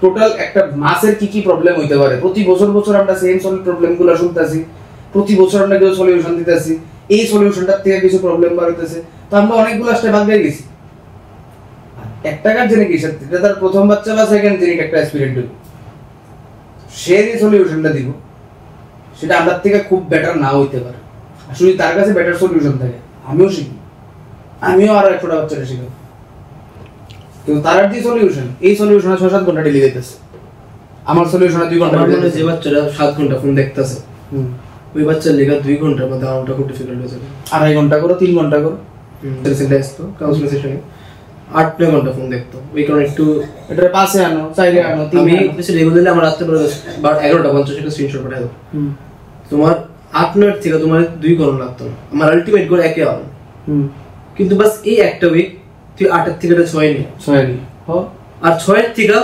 টোটাল একটা মাসের কি কি প্রবলেম হইতে পারে। প্রতি বছর আমরা সেম প্রবলেমগুলো শুনতেছি, প্রতি বছর আমরা কিছু সলিউশন দিতেছি, এই সলিউশনটার থেকে কিছু প্রবলেম বার হইতেছে। তো আমরা অনেকগুলো স্টেপ আগে গেছি। একটা গার্জেনে কি সেটা তার প্রথম বাচ্চা বা সেকেন্ড জেনিক একটা অ্যাসপিরেন্ট হইব, সে যে সলিউশনটা দিব সেটা আমার থেকে খুব বেটার না হইতে পারে। আসলে তার কাছে বেটার সলিউশন থাকে, আমিও শিখি, আমিও আরো 100টা বাচ্চাকে শিখাবো। কিন্তু তার যে সলিউশন, এই সলিউশনে 6-7 ঘন্টা ডেলি দিতেছে, আমার সলিউশনে 2 ঘন্টা। মানে যে বাচ্চারা 7 ঘন্টা ফোন দেখতেছে, ওই বাচ্চার লেখা 2 ঘন্টার মধ্যে আমারটা খুব ডিফিকাল্ট হয়ে যাবে। 2.5 ঘন্টা করো, 3 ঘন্টা করো, তো কাউন্সিলিং সেশনে 8-9 ঘন্টা ফোন দেখতো। ওই কারণে একটু এটা পাশে আনো, চাইলে আনো। আমি বেশি রেগুলারলি আমার রাতে 11:50 একটা স্ক্রিনশট পাঠাই দাও। তোমার 8 মিনিট থেকে তোমার 2 ঘন্টা লাগতো না, আমার আলটিমেট গোল 1 আওয়ার। কিন্তু বাস এই একটা উইক তুই 8 থেকে 6 নি, আর 6 থেকে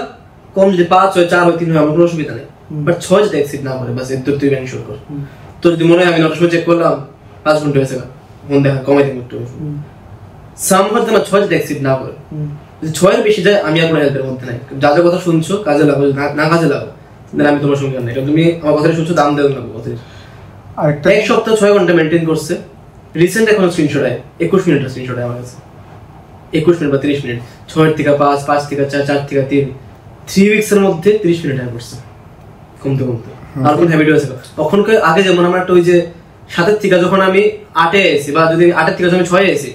কম যদি 5 হয়, 4 হয়, 3 হয়, আমার কোনো অসুবিধা নেই। বাট 6 যদি এক্সিড না করে, বাস এর তুই ব্যাংক শুরু কর। তো যদি মনে হয় আমি 9 সময় চেক করলাম 5 ঘন্টা হয়েছে, ফোন দেখা কমাই দেবো একটু। সামহার তোমার 6 যদি এক্সিড না করে, যদি 6 এর বেশি যায়, আমি আর কোনো হেল্পের মধ্যে নাই। যা যা কথা শুনছো কাজে লাগো, না কাজে লাগো, দেন আমি তোমার সঙ্গে নাই। কারণ তুমি আমার কথাটা শুনছো, দাম দেও না কথা। আরেকটা 1 সপ্তাহ 6 ঘন্টা মেইনটেইন করছে। রিসেন্ট এখন স্ক্রিনশট আয় 21 মিনিটের স্ক্রিনশট আয় আমার কাছে, 21 মিনিট বা 30 মিনিট, 6 থেকে 5, 5 থেকে 4, 4 থেকে 3, 3 উইকস এর মধ্যে 30 মিনিট আয় করছে কমতে কমতে। আর কোন হ্যাবিট হয়েছে তখন আগে, যেমন আমার একটা ওই যে 7 থেকে যখন আমি 8-এ এসেছি, বা যদি 8 থেকে যখন আমি 6-এ এসেছি,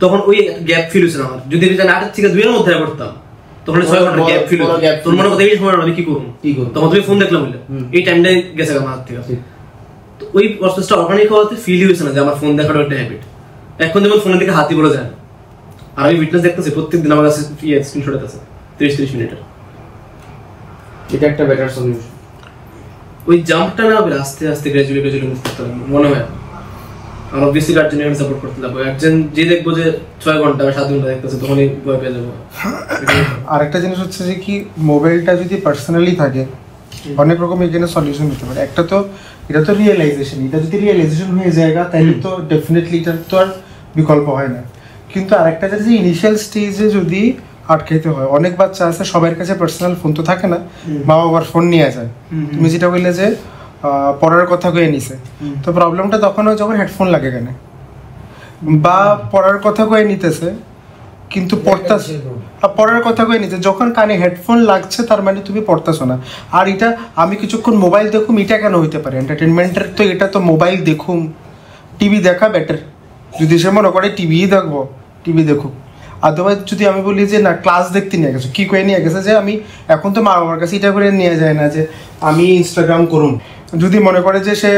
তখন ওই একটা গ্যাপ ফিল হয়েছে আমার। যদি আমি 8 থেকে 2 এর মধ্যে করতাম, তখন 6 ঘন্টা গ্যাপ ফিল হতো। তোর মনে কথা এই সময় আমি কি করব, তখন তুমি ফোন দেখলাম বলে এই টাইমটাই গেছে আমার হাত থেকে। তো ওই প্রসেসটা অর্গানিক হওয়াতে ফিল হয়েছে না যে আমার ফোন দেখার একটা হ্যাবিট। এখন যেমন ফোনের দিকে হাতই বলে যায় না। আর আমি উইটনেস দেখতেছি প্রত্যেকদিন আমার কাছে স্ক্রিনশট আছে 30-30 মিনিটের। এটা একটা বেটার সলিউশন। ওই জাম্পটা না হবে আস্তে আস্তে গ্র্যাজুয়ালি মুভ করতে হবে মনে হয়। আর অবভিয়াসলি গার্জেন সাপোর্ট করতে লাগবে। একজন যে দেখবো যে 6 ঘন্টা বা 7 ঘন্টা দেখতেছে, তখনই ভয় পেয়ে যাবো। আরেকটা জিনিস হচ্ছে যে কি, মোবাইলটা যদি পার্সোনালি থাকে, অনেক রকম এখানে সলিউশন হতে পারে। একটা তো এটা তো রিয়েলাইজেশন, এটা যদি রিয়েলাইজেশন হয়ে যায় তাহলে তো ডেফিনেটলি এটা তো আর বিকল্প হয় না। কিন্তু আরেকটা যে ইনিশিয়াল স্টেজে যদি আটকাইতে হয়, অনেক বাচ্চা আছে সবার কাছে পার্সোনাল ফোন তো থাকে না, মা বাবার ফোন নিয়ে যায়। তুমি যেটা বললে যে পড়ার কথা কয়ে নিছে, তো প্রবলেমটা তখন হয় যখন হেডফোন লাগে কেন, বা পড়ার কথা কয়ে নিতেছে কিন্তু পড়ার কথা কয়ে নিতে, যখন কানে হেডফোন লাগছে তার মানে তুমি পড়তেছো না। আর এটা আমি কিছুক্ষণ মোবাইল দেখুম, এটা কেন হইতে পারে এন্টারটেনমেন্টের? তো এটা তো মোবাইল দেখুম, টিভি দেখা বেটার। যদি সে মনে করে টিভিই দেখবো, টিভি দেখুক। আদারওয়াইজ যদি আমি বলি যে না ক্লাস দেখতে নিয়ে গেছো, কি করে নিয়ে গেছে যে আমি এখন তো মা বাবার কাছে এটা করে নিয়ে যায় না যে আমি ইনস্টাগ্রাম করুন, যদি মনে করে যে সে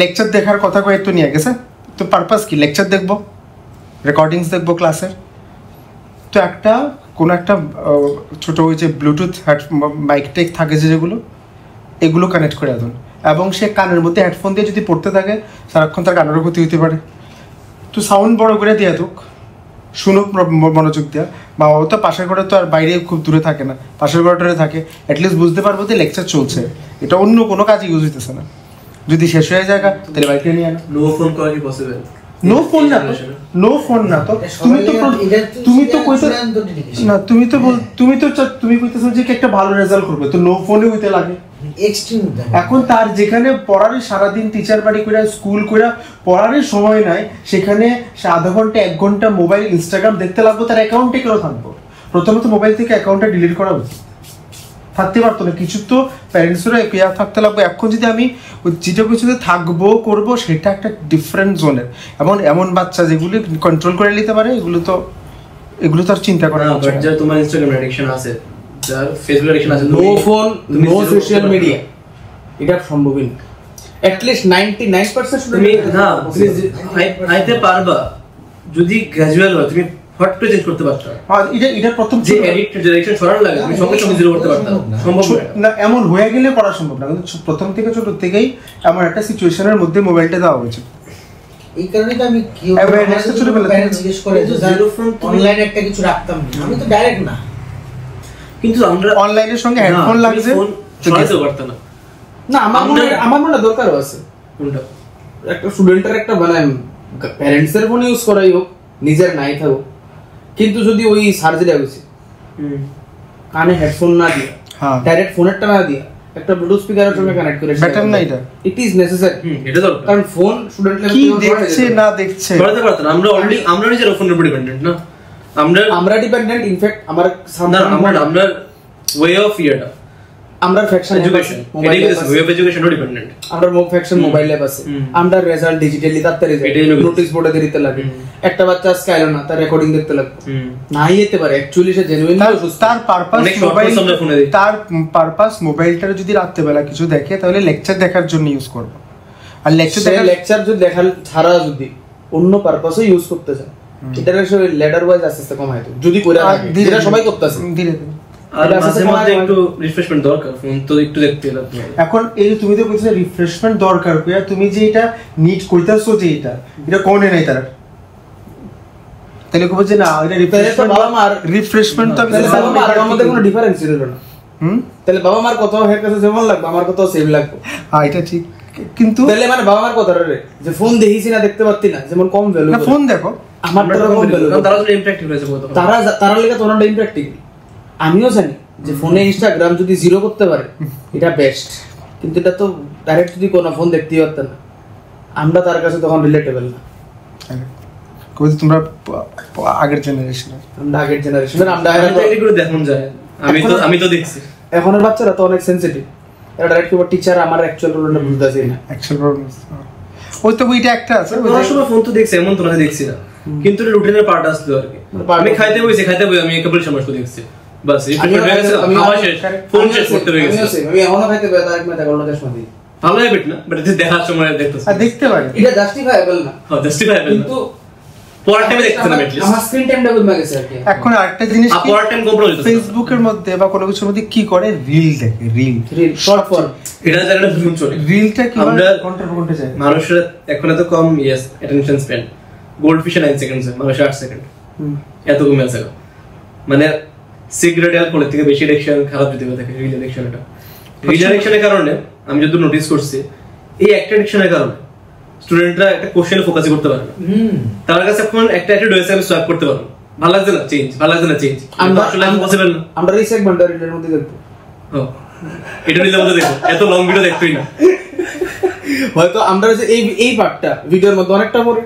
লেকচার দেখার কথা করে একটু নিয়ে গেছে, তো পারপাস কি লেকচার দেখবো, রেকর্ডিংস দেখবো ক্লাসের, তো একটা কোনো একটা ছোটো ওই যে ব্লুটুথ মাইক টেক থাকে যেগুলো, এগুলো কানেক্ট করে দেন, এবং সে কানের মধ্যে হেডফোন দিয়ে যদি পড়তে থাকে সারাক্ষণ তার কানেরও ক্ষতি হতে পারে। তো সাউন্ড বড় করে দিয়ে থাকুক, শুনুক মনোযোগ দেওয়া। মা বাবা তো পাশের ঘরে তো আর বাইরে খুব দূরে থাকে না, পাশের ঘরটারে থাকে, অ্যাটলিস্ট বুঝতে পারবো যে লেকচার চলছে, এটা অন্য কোনো কাজ ইউজ হইতেছে না। যদি শেষ হয়ে যায় তাহলে বাইরে নিয়ে আনো। নো ফোন করা কি পসিবল? নো ফোন না তো, নো ফোন না তো, তুমি কইতেছো যে একটা ভালো রেজাল্ট করবে, তো নো ফোনে হইতে লাগে। এখন তার যেখানে পড়ার সারাদিন টিচার বাড়ি করে স্কুল করে পড়ার সময় নাই, সেখানে সে আধা ঘন্টা 1 ঘন্টা মোবাইল ইনস্টাগ্রাম দেখতে লাগবো, তার অ্যাকাউন্টে কেন থাকবো? প্রথমত মোবাইল থেকে অ্যাকাউন্টটা ডিলিট করা উচিত, থাকতে পারতো না কিছু, তো প্যারেন্টসরা কেয়ার থাকতে লাগবে। এখন যদি আমি যেটা কিছুতে থাকবো করবো, সেটা একটা ডিফারেন্ট জোনের, এমন বাচ্চা যেগুলি কন্ট্রোল করে নিতে পারে, এগুলো তো আর চিন্তা করা না। বাট যারা তোমার ইনস্টাগ্রাম অ্যাডিকশন আছে, যার ফেসবুক অ্যাডিকশন আছে, no phone no social media, এটা সম্ভবই না। অ্যাট লিস্ট 99% তুমি না আইতে পারবা যদি গ্র্যাজুয়াল হয়, তুমি হট করে চেঞ্জ করতে পারতা। আর এটা প্রথম যে এডিক্টেড জেনারেশন সরার লাগে, তুমি সঙ্গে সঙ্গে জিরো করতে পারতা, সম্ভব না। এমন হয়ে গেলে করা সম্ভব না, কিন্তু প্রথম থেকে ছোট থেকেই এমন একটা সিচুয়েশনের মধ্যে মোবাইলটা দেওয়া হয়েছে। এই কারণে তো আমি কি জিজ্ঞেস করে যে অনলাইনে একটা কিছু রাখতাম না, আমি তো ডাইরেক্ট না, কিন্তু আমরা অনলাইনের সঙ্গে হেডফোন লাগছে চলাতে পারতাম না। না, আমার মনে দরকারও আছে। কোনটা? একটা স্টুডেন্টের একটা মানে প্যারেন্টসের ফোন ইউজ করাই হোক, নিজের নাই থাকুক, কিন্তু যদি ওই সার্জারি হয়েছে কানে হেডফোন না দিয়ে, ডাইরেক্ট ফোনেরটা না দিয়ে একটা ব্লুটুথ স্পিকারের সঙ্গে কানেক্ট করে, বেটার না এটা? ইট ইজ নেসেসারি, এটা দরকার। কারণ ফোন স্টুডেন্ট কি দেখছে না দেখছে ধরতে পারতাম না। আমরা নিজের ফোনের উপর ডিপেন্ডেন্ট না, আমরা ডিপেন্ডেন্ট। ইনফ্যাক্ট আমার আমরা ওয়ে অফ ইয়াটা, আমরা faction education, way of education dependent. আমরা মুভ ফ্যাকশন মোবাইল ল্যাব আছে, আমরা রেজাল্ট ডিজিটালি তাড়াতাড়ি নোটিস বোর্ডে দিতে লাগে। একটা বাচ্চা আজকে আইলো না, তার রেকর্ডিং দেখতে লাগবে, নাই যেতে পারে অ্যাকচুয়ালি সে জেনুইনলি অসুস্থ। তার পারপাস মোবাইলটা যদি রাত্রে বেলা কিছু দেখে, তাহলে লেকচার দেখার জন্য ইউজ করবে। আর লেকচার যদি দেখার ছাড়া যদি অন্য পারপাসে ইউজ করতে চায়, এটা লেডার ওয়াইজ আস্তে আস্তে কমায় তো, যদি করে যেটা সবাই করতেছে ধীরে ধীরে। আর মাঝে মধ্যে একটু রিফ্রেশমেন্ট দরকার, ফোন তো একটু দেখতে লাগবে। এখন এই তুমি তো কইছো রিফ্রেশমেন্ট দরকার, কইয়া তুমি যে এটা নিড কইতাছো যে এটা কোনে নাই তার, তাহলে কইবো যে না এটা রিফ্রেশমেন্ট তো বাবা মার মধ্যে কোনো ডিফারেন্স ছিল না। তাহলে বাবা মার কত হের কাছে যেমন লাগবে আমার কত সেম লাগবে। হ্যাঁ এটা ঠিক, কিন্তু তাহলে মানে বাবা মার কথা রে যে ফোন দেখিস না দেখতে পাচ্ছি না, যেমন কম ভ্যালু না ফোন দেখো, আমার তো কম ভ্যালু, তারা তো ইমপ্র্যাকটিক্যাল হয়েছে কত, তারা লেগে তোরা ইমপ্র্যাকটিক্যাল। আমিও জানি যে ফোনে ইনস্টাগ্রাম যদি জিরো করতে পারে এটা বেস্ট, কিন্তু এটা তো ডাইরেক্ট যদি কোনো ফোন দেখতেই পারতেন না, আমরা তার কাছে তখন রিলেটেবল না। তোমরা আগের জেনারেশন, আমরা আগের জেনারেশনের, আমরা এগুলো দেখুন যায়। আমি তো দেখছি এখনের বাচ্চারা তো অনেক সেনসিটিভ, এরা ডাইরেক্ট কি টিচার আমার অ্যাকচুয়াল রোলটা বুঝতেছে না। অ্যাকচুয়াল প্রবলেম ওই তো ওইটা একটা আছে, ওই সময় ফোন তো দেখছি, এমন তো না দেখছি না, কিন্তু এটা রুটিনের পার্ট আসলো আর কি। আমি খাইতে বসে আমি কাপড় সময় শুধু দেখছি, বাস রিফ্রেশ হয়ে গেছে, আমার শেষ, ফোন শেষ করতে হয়ে গেছে। আমি এখনো খাইতে পারি, তার এক মিনিট 11টা চশমা দিই, ভালো হ্যাবিট না, বাট এটা দেখার সময় দেখতেছি, আর দেখতে পারি, এটা জাস্টিফাইবল না। হ্যাঁ জাস্টিফাইবল, কিন্তু পরের টাইমে দেখতে না এটলিস্ট আমার স্ক্রিন টাইমটা কমে গেছে আর কি। এখন আরেকটা জিনিস কি, পরের টাইম কম হইছে, ফেসবুকের মধ্যে বা কোনো কিছুর মধ্যে কি করে, রিল দেখে, রিল শর্ট ফর্ম, এটা জানা ভুল চলে। রিলটা কি আমরা ঘন্টার পর ঘন্টা যায়, মানুষের এখন এত কম অ্যাটেনশন স্প্যান, গোল্ডফিশে 9 সেকেন্ডস, মানুষের 8 সেকেন্ড, এত কমে আছে। মানে সিগারেট অ্যালকোহল থেকে বেশি অ্যাডিকশন খারাপ যদি হয়ে থাকে রিল অ্যাডিকশন। এটা রিল অ্যাডিকশনের কারণে আমি যত নোটিস করছি, এই একটা অ্যাডিকশনের কারণে স্টুডেন্টরা একটা কোশ্চেনে ফোকাস করতে পারে না। তার কাছে এখন একটা অ্যাটিটিউড হয়েছে, আমি সোয়াইপ করতে পারবো, ভালো লাগছে না চেঞ্জ, ভালো লাগছে না চেঞ্জ, আমরা আসলে পসিবল না। আমরা এই সেগমেন্টটা রিলের মধ্যে দেখব, এটা রিলের মধ্যে দেখো, এত লং ভিডিও দেখতেই না। হয়তো আমরা যে এই পার্টটা ভিডিওর মধ্যে অনেকটা পরে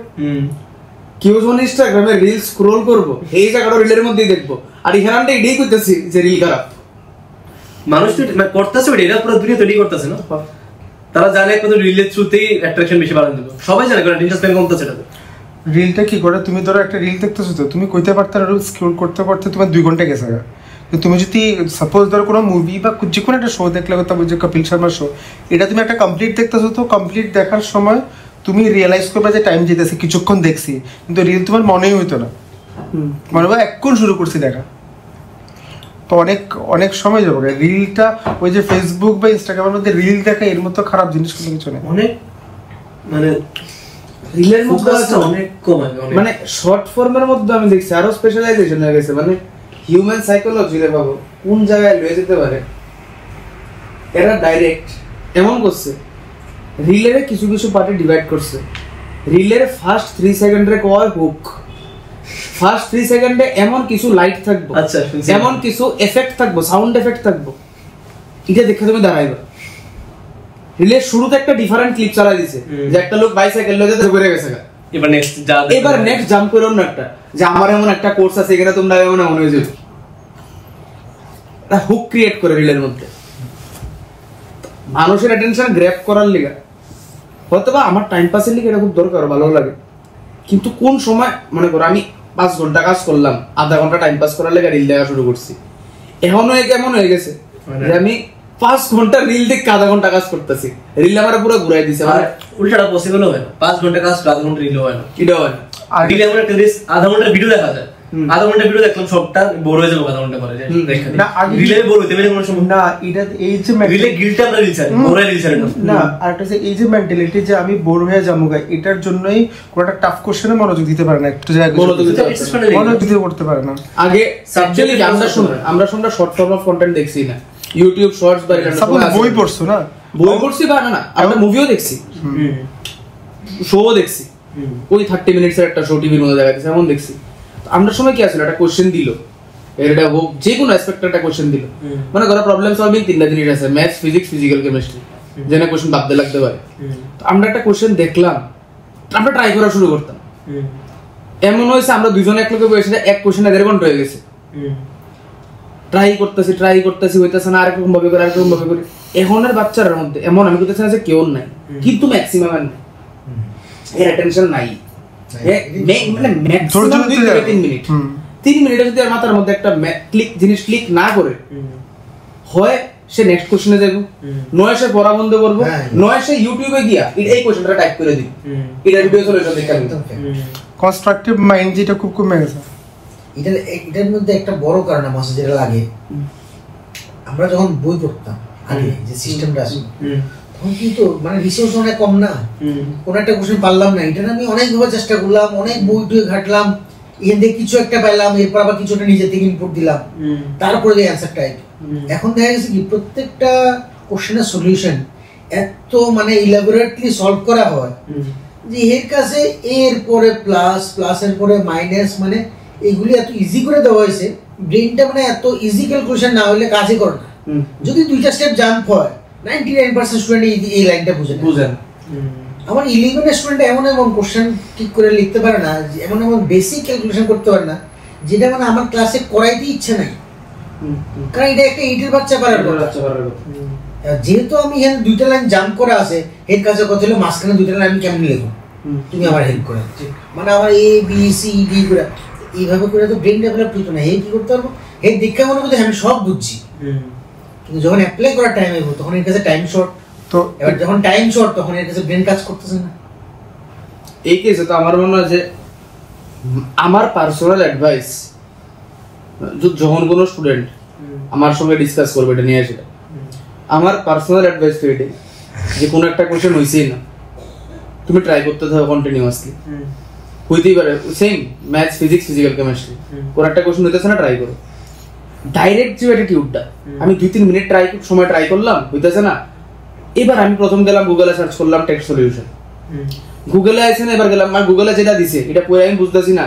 কেউ যখন ইনস্টাগ্রামে রিল স্ক্রোল করব, এই জায়গাটা রিলের মধ্যেই দেখবো, আর এখানটা এটাই করতেছি যে রিল খারাপ। মানুষ তো করতেছে, এটা পুরো দুনিয়া তৈরি করতেছে না, তারা জানে কত রিলের থ্রুতেই অ্যাট্রাকশন বেশি বাড়ানো যাবে, সবাই জানে কারণ ইন্টারেস্ট কমতেছে। এটা রিলটা কি করে, তুমি ধরো একটা রিল দেখতেছো তো তুমি কইতে পারতে আর স্ক্রল করতে করতে তোমার 2 ঘন্টা গেছে। তুমি যদি সাপোজ ধরো কোনো মুভি বা যে কোনো একটা শো দেখলে, তারপর যে কপিল শর্মার শো, এটা তুমি একটা কমপ্লিট দেখতেছো, তো কমপ্লিট দেখার সময় তুমি রিয়েলাইজ করবে যে টাইম যেতেছে, কিছুক্ষণ দেখছি, কিন্তু রিল তোমার মনেই হইতো না, মনে হয় এক্ষণ শুরু করছি দেখা। তো অনেক অনেক সময় যাবো রিলটা, ওই যে ফেসবুক বা ইনস্টাগ্রামের মধ্যে রিল দেখা এর মতো খারাপ জিনিস কোনো কিছু নেই। অনেক মানে রিলের মধ্যে আছে অনেক কম, মানে শর্ট ফর্মের মধ্যে আমি দেখছি আরো স্পেশালাইজেশন হয়ে গেছে, মানে হিউম্যান সাইকোলজি রে বাবু কোন জায়গায় লয়ে যেতে পারে এরা ডাইরেক্ট এমন করছে, রিলের কিছু কিছু পার্টে ডিভাইড করছে। রিলের ফার্স্ট 3 সেকেন্ডে কয় হুক, ফার্স্ট 3 সেকেন্ডে এমন কিছু লাইট থাকবো, আচ্ছা এমন কিছু এফেক্ট থাকবো, সাউন্ড এফেক্ট থাকবো, এটা দেখে তুমি দাঁড়াইবা। রিলের শুরুতে একটা ডিফারেন্ট ক্লিপ চালাই দিছে যে একটা লোক বাইসাইকেল লয়ে যেতে ঘুরে গেছে, এবার নেক্সট জাম্প করে অন্য একটা যে আমার এমন একটা কোর্স আছে এখানে তোমরা এমন মনে হয়ে যাবে, একটা হুক ক্রিয়েট করে রিলের মধ্যে মানুষের অ্যাটেনশন গ্র্যাব করার লিগা। হয়তো বা আমার টাইম পাসের লিগে এটা খুব দরকার, ভালো লাগে, কিন্তু কোন সময় মনে করো আমি 5 ঘন্টা কাজ করলাম, আধা ঘন্টা টাইম পাস করার লেগে রিল দেখা শুরু করছি, এমন হয়ে গেছে যে আমি 5 ঘন্টা রিল দেখে আধা ঘন্টা কাজ করতেছি, রিল আমার পুরো ঘুরাই দিছে। মানে উল্টাটা পসিবল হয় না, 5 ঘন্টা কাজ আধা ঘন্টা রিল হয় না, এটা হয় না। আর রিল এমন একটা জিনিস, আধা ঘন্টার ভিডিও দেখা যায়, আধা ঘন্টা ভিডিও দেখলাম সবটা বোর হয়ে যাবে আধা ঘন্টা পরে, না রিলে বোর হইতে পারে কোনো সময় না, এটা এই যে রিলে গিল্ট আমরা রিল চাই, বোর হয়ে রিল চাই না, আর একটা যে এই যে মেন্টালিটি যে আমি বোর হয়ে যাবো গা, এটার জন্যই কোনো একটা টাফ কোশ্চেনে মনোযোগ দিতে পারে না, একটু জায়গায় মনোযোগ দিতে করতে পারে না। আগে অ্যাকচুয়ালি আমরা শুননা শর্ট ফর্ম অফ কন্টেন্ট দেখছি না, ইউটিউব শর্টস বা সাপোজ বই পড়ছো না, বই পড়ছি বা না আমরা মুভিও দেখছি, শোও দেখছি, ওই 30 মিনিটসের একটা শো টিভির মধ্যে দেখাচ্ছে এমন দেখছি। আমরা সময় কি আসলে একটা কোশ্চেন দিল, এটা হোক যে কোনো অ্যাসপেক্টে একটা কোশ্চেন দিল, মানে ধরো প্রবলেম সলভিং 3টা জিনিস আছে, ম্যাথস, ফিজিক্স, ফিজিক্যাল, কেমিস্ট্রি, যেটা কোশ্চেন ভাবতে লাগতে পারে। তো আমরা একটা কোশ্চেন দেখলাম, আমরা ট্রাই করা শুরু করতাম, এমন হয়েছে আমরা দুজনে এক লোকে বসে এক কোশ্চেন 1.5 ঘন্টা হয়ে গেছে, ট্রাই করতেছি হইতেছে না, আরেকরকম ভাবে করে। এখনের বাচ্চাদের মধ্যে এমন আমি বলতেছি না যে কেউ নাই, কিন্তু ম্যাক্সিমাম নাই, এর অ্যাটেনশন নাই, মানে ম্যাক্সিমাম 3 মিনিটে যদি মাথার মধ্যে একটা জিনিস ক্লিক না করে হয় সে নেক্সট কোশ্চেনে যাবে, নয় সে পড়া বন্ধ করবো, নয় সে ইউটিউবে গিয়া এই কোশ্চেনটা টাইপ করে দিই, এটা ভিডিও সলিউশন দেখা দিই। কনস্ট্রাকটিভ মাইন্ড যেটা খুব কমে গেছে। এটার মধ্যে একটা বড় কারণ আমার যেটা লাগে, আমরা যখন বই পড়তাম আগে যে সিস্টেমটা আছে, তখন কিন্তু মানে রিসোর্স অনেক কম না, কোন একটা কোশ্চেন পারলাম না, এটা আমি অনেকভাবে চেষ্টা করলাম, অনেক বই টুই ঘাটলাম, এখান থেকে কিছু একটা পাইলাম, এরপর আবার কিছুটা নিজে থেকে ইনপুট দিলাম, তারপরে এই অ্যান্সারটা। এখন দেখা গেছে কি প্রত্যেকটা কোশ্চেনের সলিউশন এত মানে ইলাবোরেটলি সলভ করা হয় যে এর কাছে এর পরে প্লাস, প্লাসের পরে মাইনাস, মানে এইগুলি এত ইজি করে দেওয়া হয়েছে, ব্রেনটা মানে এত ইজি ক্যালকুলেশন না হলে কাজই করে না। যদি 2টা স্টেপ জাম্প হয় 99% স্টুডেন্ট এই লাইনটা বুঝে না। আমার 11 স্টুডেন্ট এমন কোশ্চেন ঠিক করে লিখতে পারে না, এমন বেসিক ক্যালকুলেশন করতে পারে না, যেটা মানে আমার ক্লাসে করাইতে ইচ্ছে নাই, কারণ এটা একটা 8 এর বাচ্চা পারার কথা। যেহেতু আমি এখানে 2টা লাইন জাম্প করা আছে, এর কাছে কথা হলো মাঝখানে 2টা লাইন আমি কেমন লিখবো, তুমি আমার হেল্প করে, মানে আমার এ বি সি ডি করে এইভাবে করে তো ব্রেন ডেভেলপ হতো না। এই কি করতে পারবো, এই দীক্ষা মনে করতে আমি সব বুঝছি, কিন্তু যখন অ্যাপ্লাই করার টাইম আসবো তখন এর কাছে টাইম শর্ট, তো এবার যখন টাইম শর্ট তখন এর কাছে ব্রেন কাজ করতেছে না। এই কেসে তো আমার মনে হয় যে আমার পার্সোনাল অ্যাডভাইস, যখন কোনো স্টুডেন্ট আমার সঙ্গে ডিসকাস করবে এটা নিয়ে আসে, আমার পার্সোনাল অ্যাডভাইস তো এটাই যে কোনো একটা কোশ্চেন হইছেই না, তুমি ট্রাই করতে থাকো কন্টিনিউয়াসলি, হইতেই পারে same maths, physics, physical, chemistry, কোনো একটা কোশ্চেন হইতেছে না, ট্রাই করো। ডাইরেক্ট যে অ্যাটিটিউডটা, আমি 2-3 মিনিট সময় ট্রাই করলাম, হইতেছে না, এবার আমি প্রথম গেলাম গুগলে সার্চ করলাম টেক্সট সলিউশন, গুগলে আছে না, এবার গেলাম আর গুগলে যেটা দিছে এটা পড়ে আমি বুঝতেছি না,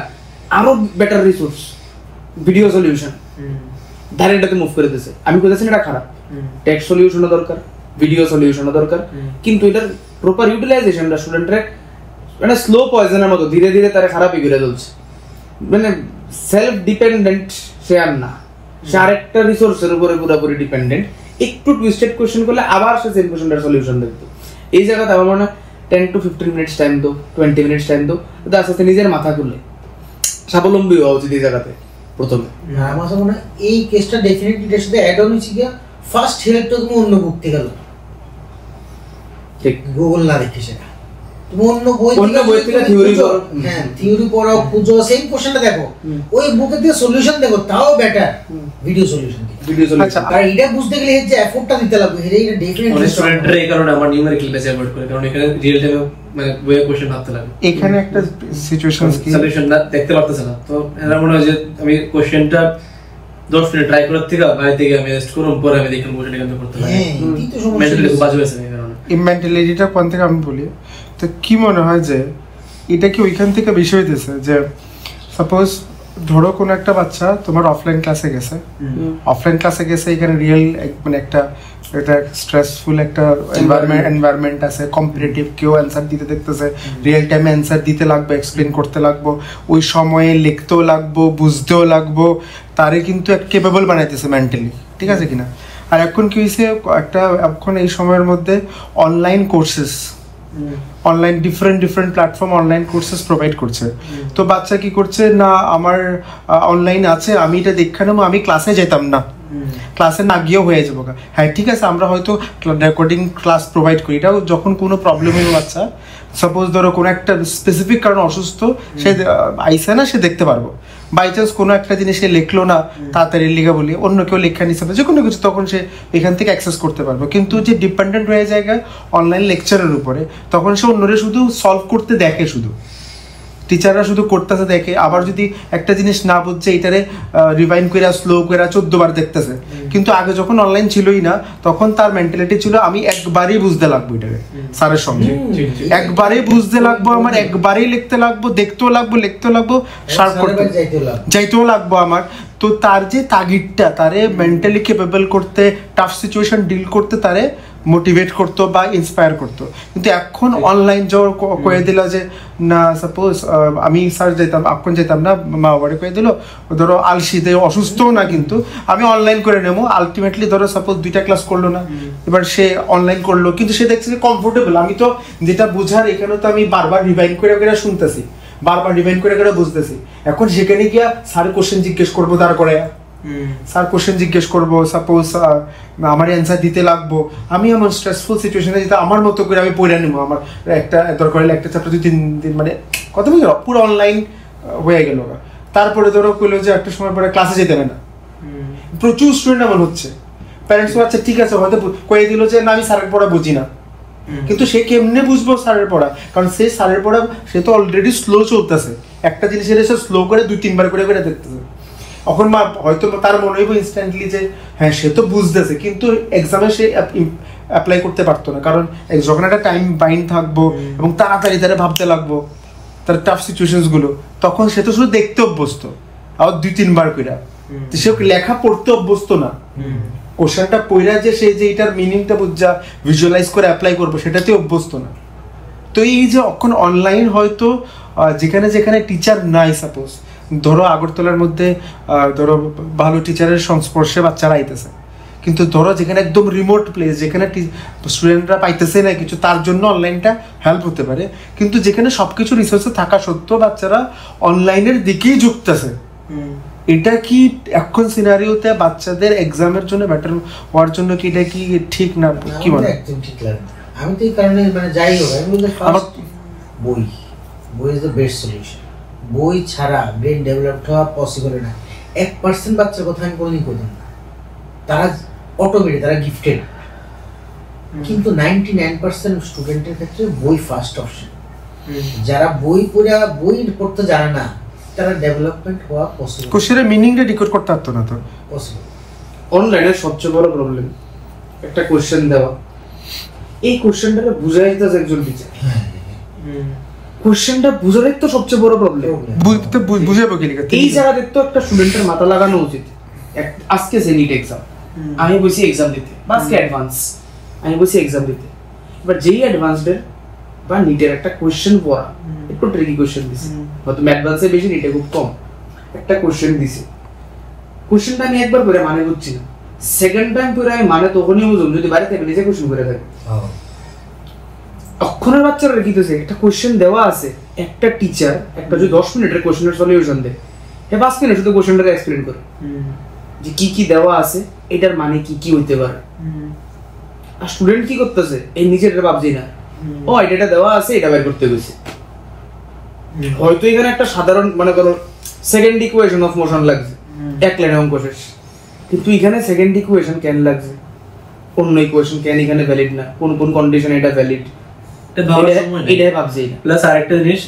আরো better resource video solution, direct এটাতে মুভ করে দিতেছে। আমি বলতেছি না এটা খারাপ, টেক্সট সলিউশনও দরকার, ভিডিও সলিউশনও দরকার, কিন্তু এটার প্রপার ইউটিলাইজেশনটা স্টুডেন্টরা মানে স্লো পয়জনের মতো ধীরে ধীরে তারা খারাপই করে চলছে, মানে সেলফ ডিপেন্ডেন্ট সে আর না, সে আরেকটা রিসোর্সের উপরে পুরোপুরি ডিপেন্ডেন্ট। একটু টুইস্টেড কোয়েশ্চেন করলে আবার সে সেম কোয়েশ্চেনটার সলিউশন দেখতো। এই জায়গাতে আমার মনে হয় 10 to 15 মিনিটস টাইম দাও, 20 মিনিটস টাইম দাও, আস্তে আস্তে নিজের মাথা খুললে স্বাবলম্বী হওয়া উচিত এই জায়গাতে প্রথমে। আমার কাছে মনে হয় এই কেসটা ডেফিনেটলি এর সাথে অ্যাড অন হচ্ছে গিয়া ফার্স্ট হেল্পটা তুমি অন্য বুক থেকে গেল, ঠিক গুগল না দেখে সেটা তুমি অন্য বই থেকে থিওরি করো, হ্যাঁ থিওরি পড়ো, খুঁজো, সেম কোশ্চেনটা দেখো, ওই বুকে দিয়ে সলিউশন দেখো, তাও বেটার ভিডিও সলিউশন থেকে। আচ্ছা, আর এটা বুঝতে গেলে যে এফোর্টটা দিতে লাগবে, এটা ডেফিনেটলি স্টুডেন্টরা এই কারণে আমার নিউমেরিক্যাল বেসে অ্যাভয়েড করে, কারণ এখানে রিয়েল টাইমে মানে বইয়ের কোশ্চেন ভাবতে লাগে, এখানে একটা সিচুয়েশন কি সলিউশন না দেখতে পারতেছে না। তো এরা মনে হয় যে আমি কোশ্চেনটা 10 মিনিট ট্রাই করার থেকে বাড়িতে গিয়ে আমি রেস্ট করুম, পরে আমি দেখুন কোশ্চেন এখানে করতে লাগে। এই তো সমস্যা মেন্টালি খুব বাজে হয়েছে এই কারণে। এই মেন্টালিটিটা কোন থেকে আমি বলি, তো কি মনে হয় যে এটা কি ওইখান থেকে বিষয় দিয়েছে যে সাপোজ ধরো কোনো একটা বাচ্চা তোমার অফলাইন ক্লাসে গেছে, এখানে রিয়েল মানে একটা এটা স্ট্রেসফুল একটা এনভায়রনমেন্ট আছে, কম্পিটিটিভ, কেউ অ্যান্সার দিতে দেখতেছে, রিয়েল টাইমে অ্যান্সার দিতে লাগবে, এক্সপ্লেন করতে লাগবো, ওই সময়ে লিখতেও লাগবো, বুঝতেও লাগবো, তারে কিন্তু এক কেপেবল বানাইতেছে মেন্টালি, ঠিক আছে কিনা। আর এখন কি হয়েছে, এখন এই সময়ের মধ্যে online courses, online different platform online courses provide করছে। তো বাচ্চা কি করছে না, আমার অনলাইন আছে, আমি এটা দেখে নেবো, আমি ক্লাসে যেতাম না, ক্লাসে না গিয়েও হয়ে যাবো। হ্যাঁ ঠিক আছে, আমরা হয়তো রেকর্ডিং ক্লাস প্রোভাইড করি, এটাও যখন কোনো প্রবলেম হয়ে বাচ্চা সাপোজ ধরো কোনো একটা স্পেসিফিক কারণে অসুস্থ, সে আইসে না, সে দেখতে পারবো। বাই চান্স কোনো একটা জিনিস সে লিখলো না তাড়াতাড়ি লিখা বলি, অন্য কেউ লেখা হিসাবে যে কোনো কিছু, তখন সে এখান থেকে অ্যাক্সেস করতে পারবো। কিন্তু যে ডিপেন্ডেন্ট হয়ে যায় অনলাইন লেকচারের উপরে, তখন সে অন্যরা শুধু সলভ করতে দেখে, শুধু টিচাররা শুধু করতেছে দেখে, আবার যদি একটা জিনিস না বুঝছে এটারে রিভাইন্ড করে স্লো করে 14 বার দেখতেছে। কিন্তু আগে যখন অনলাইন ছিলই না, তখন তার মেন্টালিটি ছিল আমি একবারই বুঝতে লাগবো এটারে স্যারের সঙ্গে, একবারই বুঝতে লাগবো, আমার একবারই লিখতে লাগবো, দেখতেও লাগবো, লিখতেও লাগবো, শার্প করতে যাইতেও লাগবো আমার। তো তার যে তাগিদটা তারে মেন্টালি কেপেবল করতে, টাফ সিচুয়েশন ডিল করতে তারে মোটিভেট করতো বা ইন্সপায়ার করতো। কিন্তু এখন অনলাইন যাওয়ার কয়ে দিল যে না, সাপোজ আমি স্যার যেতাম, এখন যেতাম না, মা বাবারে কয়ে দিল, ধরো আলসিতে অসুস্থও না, কিন্তু আমি অনলাইন করে নেবো। আলটিমেটলি ধরো সাপোজ 2টা ক্লাস করলো না, এবার সে অনলাইন করলো, কিন্তু সে দেখছে যে কমফোর্টেবল, আমি তো যেটা বুঝার এখানে তো আমি বারবার রিভাইন্ড করে শুনতেছি, বারবার রিভাইন্ড করে বুঝতেছি। এখন সেখানে গিয়া স্যার কোশ্চেন জিজ্ঞেস করবো, তারপরে স্যার কোশ্চেন জিজ্ঞেস করবো, সাপোজ আমার অ্যান্সার দিতে লাগবো, আমি এমন স্ট্রেসফুল সিচুয়েশনে যেটা আমার মতো করে আমি পড়ে নেবো, আমার একটা দরকার হলে একটা চ্যাপ্টার 2-3 দিন মানে কত বলি পুরো অনলাইন হয়ে গেল। তারপরে ধরো কইলো যে একটা সময় পরে ক্লাসে যেতে হবে না, প্রচুর স্টুডেন্ট এমন হচ্ছে। প্যারেন্টস আচ্ছা ঠিক আছে, হয়তো কয়ে দিল যে না আমি স্যারের পড়া বুঝি না, কিন্তু সে কেমনে বুঝবো স্যারের পড়া, কারণ সে স্যারের পড়া সে তো অলরেডি স্লো চলতেছে, একটা জিনিসের সে স্লো করে 2-3 বার করে দেখতেছে। এখন হয়তো তার মনে হইব ইনস্ট্যান্টলি যে হ্যাঁ সে তো বুঝতেছে, কিন্তু এক্সামে সে অ্যাপ্লাই করতে পারতো না, কারণ যখন একটা টাইম বাইন্ড থাকবো এবং তাড়াতাড়ি তারা ভাবতে লাগবো তার টাফ সিচুয়েশনস গুলো, তখন সে তো শুধু দেখতে অভ্যস্ত, আবার 2-3 বার করে, সে লেখা পড়তে অভ্যস্ত না। কোশ্চেনটা পড়া যে সে যে এটার মিনিংটা বুঝা ভিজুয়ালাইজ করে অ্যাপ্লাই করবো, সেটাতে অভ্যস্ত না। তো এই যে এখন অনলাইন হয়তো যেখানে টিচার নাই, সাপোজ ধরো আগরতলার মধ্যে ধরো ভালো টিচারের সংস্পর্শে বাচ্চারা আইতেছে, কিন্তু ধরো যেখানে একদম রিমোট প্লেস, যেখানে স্টুডেন্টরা পাইতেছে না কিছু, তার জন্য অনলাইনটা হেল্প হতে পারে। কিন্তু যেখানে সবকিছু রিসোর্সে থাকা সত্ত্বেও বাচ্চারা অনলাইনের দিকেই ঝুঁকতেছে, এটা কি এখন সিনারিওতে বাচ্চাদের এক্সামের জন্য বেটার হওয়ার জন্য কি এটা কি ঠিক না? কি বলে একদম ঠিক লাগে। আমি তো এই কারণে মানে যাই হোক আমি বলতে ফার্স্ট বই ইজ দ্য বেস্ট সলিউশন। বই ছাড়া ব্রেন ডেভেলপ হওয়া পসিবল না। 1% বাচ্চার কথা আমি কোনোদিন করতাম না, তারা অটোমেটিক, তারা গিফটেড। কিন্তু 99% স্টুডেন্টের ক্ষেত্রে বই ফার্স্ট অপশন। যারা বই পড়তে জানে না, তারা ডেভেলপমেন্ট হওয়া পসিবল। কোশ্চেনের মিনিংটা ডিকোড করতে পারতো না। তো পসিবল। অনলাইনের সবচেয়ে বড় প্রবলেম একটা কোশ্চেন দেওয়া, এই কোশ্চেনটাকে বুঝাই দিতেছে একজন টিচার। কোশ্চেনটা বুঝাই তো সবচেয়ে বড় প্রবলেম। বুঝাবো কি লিখে? এই জায়গাতে তো একটা স্টুডেন্টের মাথা লাগানো উচিত। আজকে যে নিট এক্সাম, আমি বসি এক্সাম দিতে, বা আজকে অ্যাডভান্স আমি বসি এক্সাম দিতে, এবার যেই অ্যাডভান্সডের বা নিটের একটা কোশ্চেন পড়া, একটু ট্রিকি কোশ্চেন দিছে, হয়তো অ্যাডভান্সে বেশি, নিটে খুব কম, একটা কোশ্চেন দিছে, কোশ্চেনটা আমি একবার করে মানে বুঝছি না, সেকেন্ড টাইম পরে আমি মানে তখনই বুঝুন যদি বাড়িতে নিজে কোশ্চেন করে থাকি। এখনের বাচ্চারা লিখিতেছে একটা কোশ্চেন দেওয়া আছে, একটা টিচার একটা যদি 10 মিনিটের কোশ্চেনের সলিউশন দেয়, 5 মিনিট শুধু কোশ্চেনটা এক্সপ্লেন করে যে কি কি দেওয়া আছে, এটার মানে কি কি হইতে পারে। আর স্টুডেন্ট কি করতেছে, এই নিচের এটা ভাবছি না, ও এটা দেওয়া আছে, এটা বের করতে গেছে। হয়তো এখানে একটা সাধারণ মনে করো সেকেন্ড ইকুয়েশন অফ মোশন লাগছে, এক লাইনে অঙ্ক শেষ, কিন্তু এখানে সেকেন্ড ইকুয়েশন কেন লাগছে, অন্য ইকুয়েশন কেন এখানে ভ্যালিড না, কোন কোন কন্ডিশনে এটা ভ্যালিড, এটাই ভাবছি না। প্লাস আরেকটা জিনিস,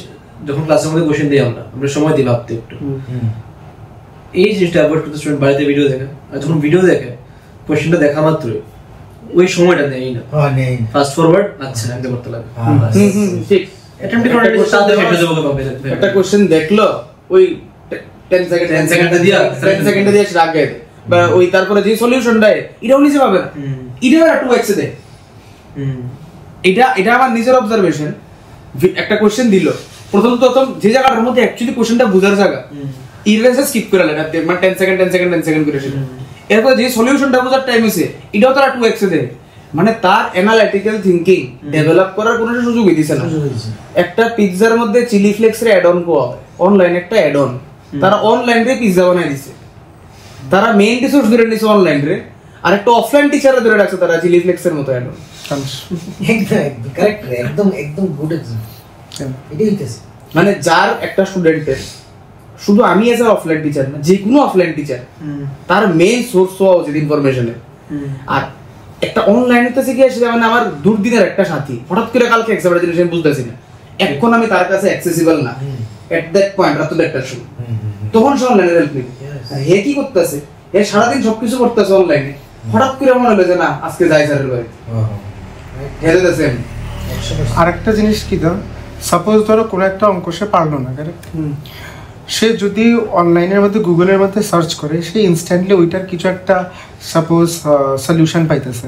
যখন ক্লাসের মধ্যে কোশ্চেন দিই আমরা সময় দিই ভাবতে একটু, এই জিনিসটা অ্যাভয়েড করতে স্টুডেন্ট বাড়িতে ভিডিও দেখে, আর যখন ভিডিও দেখে কোশ্চেনটা দেখা মাত্রই ওই সময়টা নেই না, ফাস্ট ফরওয়ার্ড আচ্ছা এটা করতে লাগে, ঠিক অ্যাটেম্প্ট করে সাথে শেষ হয়ে যাবে। একটা কোশ্চেন দেখলো ওই 10 সেকেন্ডে দিয়ে রাখে, বা ওই তারপরে যে সলিউশনটা এটাও নিচে পাবে না, এটাও 2x এ দেয়। এটা আমার নিজের অবজারভেশন। একটা কোশ্চেন দিল, প্রথম যে জায়গাটার মধ্যে অ্যাকচুয়ালি কোশ্চেনটা বুঝার জায়গা, ইরেন্সে স্কিপ করে নেয়, মানে 10 সেকেন্ড করে সেটা। এরপর যে সলিউশনটা বোঝার টাইম হইছে, এটাও তারা 2x এ দেয়। মানে তার অ্যানালিটিক্যাল থিংকিং ডেভেলপ করার কোনো সুযোগই দিছে না। একটা পিৎজার মধ্যে চিলি ফ্লেক্স এর অ্যাড অন কোয়া হয়, অনলাইন একটা অ্যাড অন, তারা অনলাইন রে পিৎজা বানাই দিছে, তারা মেইন রিসোর্স ধরে নিছে অনলাইন রে, আর একটা অফলাইন টিচারে ধরে রাখছে তারা চিলি ফ্লেক্স এর মতো অ্যাড অন। কারেক্ট, একদম গুড এক্সাম্পল। এটাই হইতেছে মানে যার একটা স্টুডেন্টের, শুধু আমি এজ অফলাইন টিচার না, যে কোনো অফলাইন টিচার, তার মেইন সোর্স হওয়া উচিত ইনফরমেশনের। আর একটা অনলাইন হইতেছে কি আসলে, মানে আমার দুর্দিনের একটা সাথী হঠাৎ করে কালকে এক্সাম জিনিস আমি বুঝতেছি না, এখন আমি তার কাছে অ্যাক্সেসিবল না এট দ্যাট পয়েন্ট, রাত 1টার সময়, তখন সে অনলাইনে হেল্প নিবে। হে কি করতেছে, হে সারাদিন সবকিছু করতেছে অনলাইনে, হঠাৎ করে মনে হলো যে না আজকে যাই স্যারের বাড়ি, হেরে দেছে। আরেকটা জিনিস কি দাও, সাপোজ ধরো কোনো একটা অঙ্ক সে পারলো না, কারেক্ট, সে যদি অনলাইনের মধ্যে গুগলের মধ্যে সার্চ করে, সে ইনস্ট্যান্টলি ওইটার কিছু একটা সাপোজ সলিউশন পাইতেছে।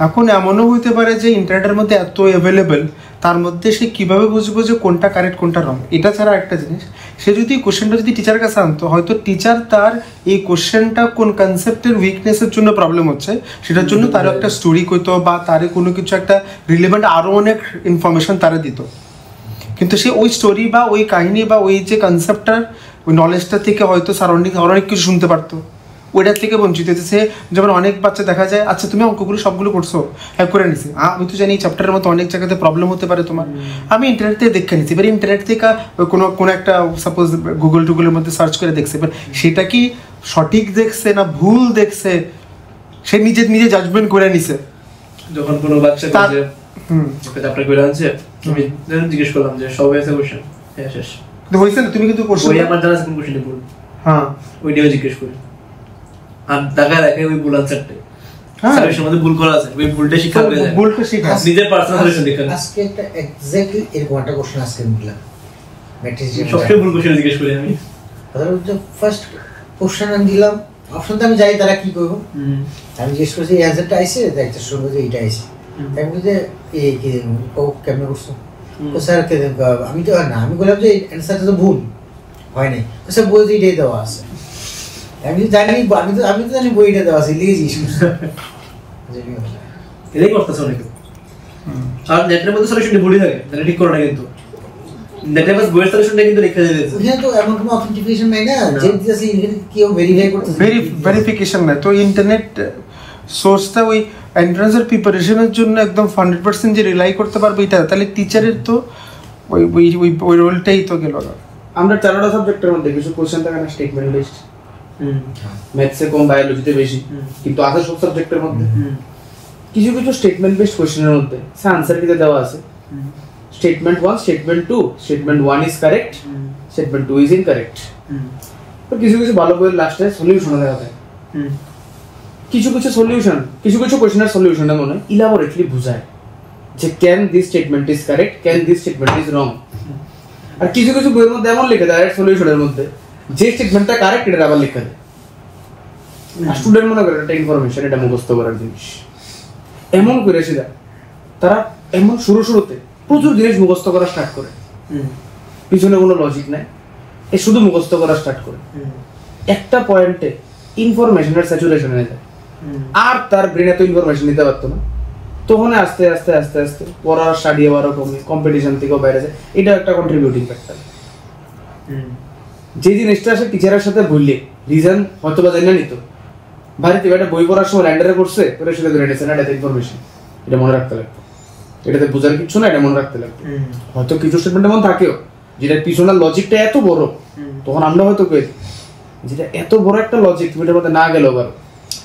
এখন এমনও হইতে পারে যে ইন্টারনেটের মধ্যে এত অ্যাভেলেবেল, তার মধ্যে সে কিভাবে বুঝবো যে কোনটা কারেক্ট কোনটা রং। এটা ছাড়া একটা জিনিস, সে যদি কোশ্চেনটা যদি টিচার কাছে আনতো, হয়তো টিচার তার এই কোশ্চেনটা কোন কনসেপ্টের উইকনেসের জন্য প্রবলেম হচ্ছে সেটার জন্য তারও একটা স্টোরি কইতো, বা তারে কোনো কিছু একটা রিলেভেন্ট আরও অনেক ইনফরমেশন তারা দিত। কিন্তু সে ওই স্টোরি বা ওই কাহিনী বা ওই যে কনসেপ্টটার ওই নলেজটা থেকে হয়তো সারাউন্ডিং অনেক কিছু শুনতে পারতো, ওইটার থেকে বঞ্চিত হচ্ছে। সে যেমন অনেক বাচ্চা দেখা যায়, আচ্ছা তুমি অঙ্কগুলো সবগুলো করছো, হ্যাঁ করে নিছি, আমি তো জানি এই চ্যাপ্টারের মতো অনেক জায়গাতে প্রবলেম হতে পারে তোমার, আমি ইন্টারনেট থেকে দেখে নিছি। এবার ইন্টারনেট থেকে কোনো একটা সাপোজ গুগলের মধ্যে সার্চ করে দেখছে, এবার সেটা কি সঠিক দেখছে না ভুল দেখছে, সে নিজে জাজমেন্ট করে নিছে। যখন কোনো বাচ্চা চ্যাপ্টার করে আনছে, আমি জিজ্ঞেস করলাম যে সবাই আছে কোশ্চেন, হ্যাঁ শেষ, কিন্তু হইছে না, তুমি কিন্তু কোশ্চেন ওই আমার জানা কোন কোশ্চেনে ভুল, হ্যাঁ ওইটাও জিজ্ঞেস করি, আর দেখা দেখে ওই ভুল আনসারটা সলিউশনের মধ্যে ভুল করা আছে, ওই ভুলটা শিখা পেয়ে যায়, ভুলটা শিখা নিজের পার্সোনাল সলিউশন দেখেন। আজকে একটা এক্স্যাক্টলি এরকম একটা কোশ্চেন আজকে দিলাম, ম্যাট্রিক্স সবচেয়ে ভুল কোশ্চেন জিজ্ঞেস করি আমি। ধরো যে ফার্স্ট কোশ্চেন আমি দিলাম, অপশন তো আমি জানি তারা কি করবো, আমি জিজ্ঞেস করছি এই অ্যান্সারটা আইছে, দেখতে শুনবো যে এইটা আইছে, আমি বলি যে এই কেমন করছো, তো স্যার আমি তো না, আমি বললাম যে অ্যান্সারটা তো ভুল হয় নাই, তো স্যার বলছে এটাই দেওয়া আছে, আমি জানি, আমি তো জানি বইটা দেওয়া আছে, লিখেছি এটাই করতেছে অনেকে। আর নেটের মধ্যে সলিউশন ভুলই থাকে, তাহলে ঠিক করে না, কিন্তু নেটের মধ্যে বইয়ের সলিউশনটা কিন্তু লিখে দিয়েছে, ওখানে তো এমন কোনো অথেন্টিফিকেশন নাই না, যে দিতেছে কেউ ভেরিফাই করতেছে, ভেরিফিকেশন নাই। তো ইন্টারনেট সোর্সটা ওই এন্ট্রান্সের প্রিপারেশনের জন্য একদম 100% যে রিলাই করতে পারবে এটা, তাহলে টিচারের তো ওই রোলটাই তো গেল না। আমরা 4টা সাবজেক্টের মধ্যে কিছু কোশ্চেন থাকে না স্টেটমেন্ট বেসড, ম্যাথসে কম, বায়োলজিতে বেশি, কিন্তু আছে সব সাবজেক্টের মধ্যে কিছু স্টেটমেন্ট বেসড কোশ্চেনের মধ্যে সে আনসার দিতে দেওয়া আছে, statement 1, statement 2, statement 1 is correct, statement 2 is incorrect. তো কিছু ভালো বইয়ের লাস্টে সলিউশন দেওয়া থাকে, কিছু সলিউশন, কিছু কোশ্চেনের সলিউশনে মনে ইলাবোরেটলি বুঝায় যে can this statement is correct, can this statement is wrong. আর কিছু বইয়ের মধ্যে এমন লিখে দেয় সলিউশনের মধ্যে যে স্টেটমেন্টটা কারেক্ট এটা আবার লিখে দেয়, আর স্টুডেন্ট মনে করে এটা ইনফরমেশন, এটা মুখস্থ করার জিনিস, এমন করে সেটা তারা এমন শুরুতে প্রচুর জিনিস মুখস্থ করা স্টার্ট করে, পিছনে কোনো লজিক নাই, এ শুধু মুখস্থ করা স্টার্ট করে, একটা পয়েন্টে ইনফরমেশনের স্যাচুরেশন হয়ে যায়, আর তার ব্রেনে তো ইনফরমেশন নিতে পারতো না, তখন আস্তে আস্তে আস্তে আস্তে পড়ার স্টাডি আবারও কমে, কম্পিটিশন থেকেও বাইরে যায়, এটা একটা কন্ট্রিবিউটিং ফ্যাক্টর। যে জিনিসটা সে টিচারের সাথে বললে রিজন হয়তো বা জানি না নিত, বাড়িতে একটা বই পড়ার সময় ল্যান্ডারে করছে তোরা সেটা ধরে নিয়েছে না, এটা ইনফরমেশন, এটা মনে রাখতে লাগতো, এটাতে বোঝার কিছু না, এটা মনে রাখতে লাগতো। হয়তো কিছু স্টেটমেন্ট এমন থাকেও যেটা পিছনের লজিকটা এত বড়, তখন আমরা হয়তো কই যেটা এত বড় একটা লজিক তুমি এটার মধ্যে না গেলেও পারো।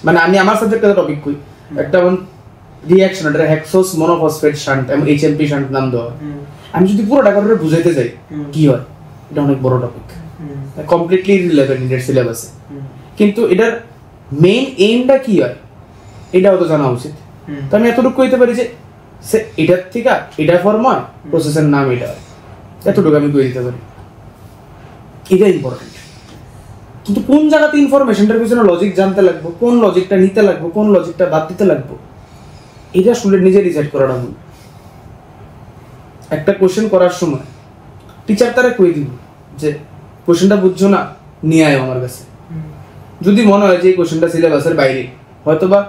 মানে আমি আমার সাবজেক্টে টপিক কই, একটা রিঅ্যাকশন, এটা হেক্সোস মনোফসফেট শান্ট এবং এইচএমপি শান্ট নাম দেওয়া, আমি যদি পুরো টাকা করে বুঝাইতে যাই কি হয়, এটা অনেক বড় টপিক, কমপ্লিটলি রিলেভেন্ট ইন্ডিয়ার সিলেবাসে। কিন্তু এটার মেইন এইমটা কি হয় এটাও তো জানা উচিত। তো আমি এতটুকু কইতে পারি যে সে এটার থেকে এটা ফর্ম হয়, প্রসেসের নাম এটা হয়, এতটুকু আমি কই দিতে পারি, এটা ইম্পর্টেন্ট। কিন্তু কোন জায়গাতে ইনফরমেশনটার পিছনে লজিক জানতে লাগবো, কোন লজিকটা নিতে লাগবো, কোন লজিকটা বাদ দিতে লাগবো, এটা স্টুডেন্ট নিজে ডিসাইড করাটা ভুল। একটা কোশ্চেন করার সময় টিচার তারা কই দিব যে কোশ্চেনটা বুঝছো না, নিয়ে আয় আমার কাছে। যদি মনে হয় যে এই কোশ্চেনটা সিলেবাসের বাইরে, হয়তোবা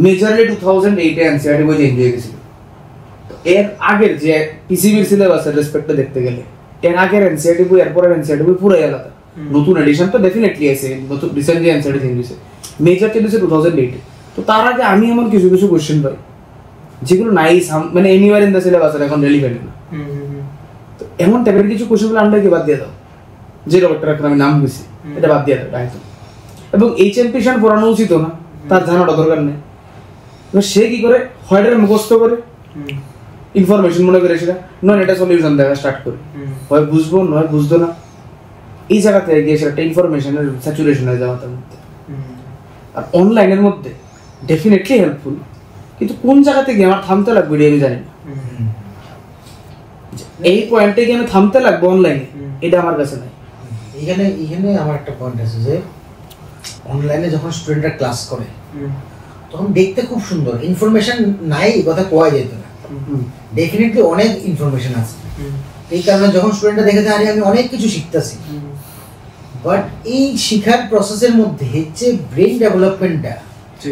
মেজরলি 2008 এ এনসিইআরটি বই চেঞ্জ হয়ে গেছিল, এর আগের যে পিসিবির সিলেবাসের রেসপেক্টে দেখতে গেলে এর আগের এনসিইআরটি বই এর পরের এনসিইআরটি বই পুরোই আলাদা। নতুন এডিশন তো ডেফিনেটলি আছে, নতুন রিসেন্ট যে এনসিইআরটি চেঞ্জ হয়েছে, মেজর চেঞ্জ হয়েছে 2008 এ। তো তার আগে আমি এমন কিছু কিছু কোশ্চেন পাই যেগুলো নাইস, মানে এনিওয়ার ইন দ্য সিলেবাসের এখন রেলিভেন্ট না। তো এমন টাইপের কিছু কোশ্চেনগুলো আমরা কি বাদ দিয়ে দাও, যে রকমটা আমি নাম দিছি এটা বাদ দিয়ে দাও একদম। এবং এইচএমপি শান পড়ানো উচিত না, তার জানাটা দরকার নেই। সে কি করে হয়টার মুখস্থ করে ইনফরমেশন মনে করে সেটা নয় এটা সলিউশন দেখা স্টার্ট করে, হয় বুঝবো নয় বুঝতো না, এই জায়গাতে গিয়ে সেটা ইনফরমেশনের স্যাচুরেশন হয়ে যাওয়া তার মধ্যে। আর অনলাইনের মধ্যে ডেফিনেটলি হেল্পফুল, কিন্তু কোন জায়গাতে গিয়ে আমার থামতে লাগবে এটা আমি জানি না। এই পয়েন্টে গিয়ে আমি থামতে লাগবো অনলাইনে, এটা আমার কাছে নাই। এখানে আমার একটা পয়েন্ট আছে যে অনলাইনে যখন স্টুডেন্টরা ক্লাস করে তখন দেখতে খুব সুন্দর, ইনফরমেশন নাই কথা কোয়া যেত না, ডেফিনেটলি অনেক ইনফরমেশন আছে। এই কারণে যখন স্টুডেন্টরা দেখে আরে আমি অনেক কিছু শিখতেছি, বাট এই শিখার প্রসেসের মধ্যে যে ব্রেন ডেভেলপমেন্টটা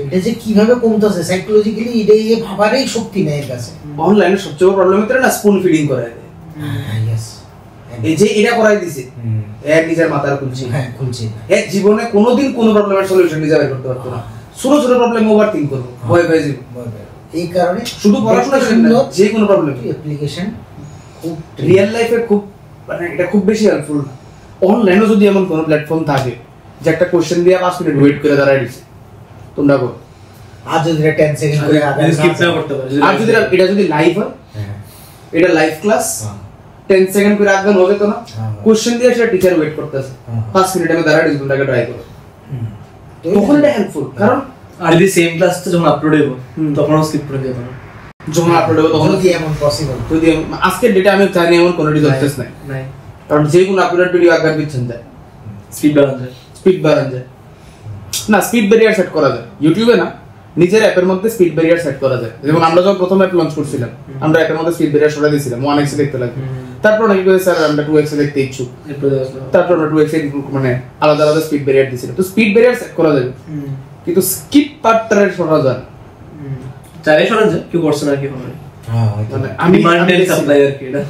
এটা যে কিভাবে কমতেছে সাইকোলজিক্যালি, এটা ভাবারই শক্তি নেই এর কাছে। অনলাইনে সবচেয়ে বড় প্রবলেম হচ্ছে না স্পুন ফিডিং করায় দেয়, এই যে এটা করাই দিছে এক নিজের মাথার খুলছে এক জীবনে কোনোদিন কোনো প্রবলেমের সলিউশন নিজে বের করতে পারতো না, ছোট ছোট প্রবলেম ওভার থিঙ্ক করবো, ভয় পেয়ে যাবো। এই কারণে শুধু পড়াশোনা না, যে কোনো প্রবলেম অ্যাপ্লিকেশন খুব রিয়েল লাইফে খুব মানে এটা খুব বেশি হেল্পফুল না। অনলাইনে যদি এমন কোনো প্ল্যাটফর্ম থাকে যে একটা কোশ্চেন দিয়ে 5 মিনিট ওয়েট করে দাঁড়ায় দিছে, তোমরা করো। আর যদি 10 সেকেন্ড করে স্কিপ না করতে পারো, আর যদি এটা যদি লাইভ হয়, এটা লাইভ ক্লাস 10 সেকেন্ড করে আগে হবে তো না, কোশ্চেন দিয়ে সেটা টিচার ওয়েট করতেছে 5 মিনিট আমি দাঁড়ায় দিছি, তোমরা ট্রাই করো, তখন এটা হেল্পফুল। কারণ আর যদি সেম ক্লাসটা যখন আপলোড হবে তখনও স্কিপ করে দিতে পারো, যখন আপলোড হবে তখন যদি এমন পসিবল, যদি আজকের ডেটা আমি জানি এমন কোনো রিসোর্সেস নাই, কারণ যে কোনো আপলোড ভিডিও একবার দিচ্ছেন যায়, স্পিড বাড়ানো যায় না, স্পিড ব্যারিয়ার সেট করা যায় ইউটিউবে না, নিজের অ্যাপের মধ্যে স্পিড ব্যারিয়ার সেট করা যায়। যেমন আমরা যখন প্রথম অ্যাপ লঞ্চ করছিলাম আমরা অ্যাপের মধ্যে স্পিড ব্যারিয়ার সরাই দিয়েছিলাম 1x এ দেখতে লাগবে, তারপর অনেকে কইছে স্যার আমরা 2x এ দেখতে ইচ্ছুক, তারপর আমরা 2x এ মানে আলাদা আলাদা স্পিড ব্যারিয়ার দিয়েছিলাম। তো স্পিড ব্যারিয়ার সেট করা যাবে, কিন্তু স্কিপ পার্টটারে সরা যায় না, চাইলে সরা যায়, কেউ করছে না কি হবে, মানে আমি ডিমান্ডেড সাপ্লাই আর কি, এটা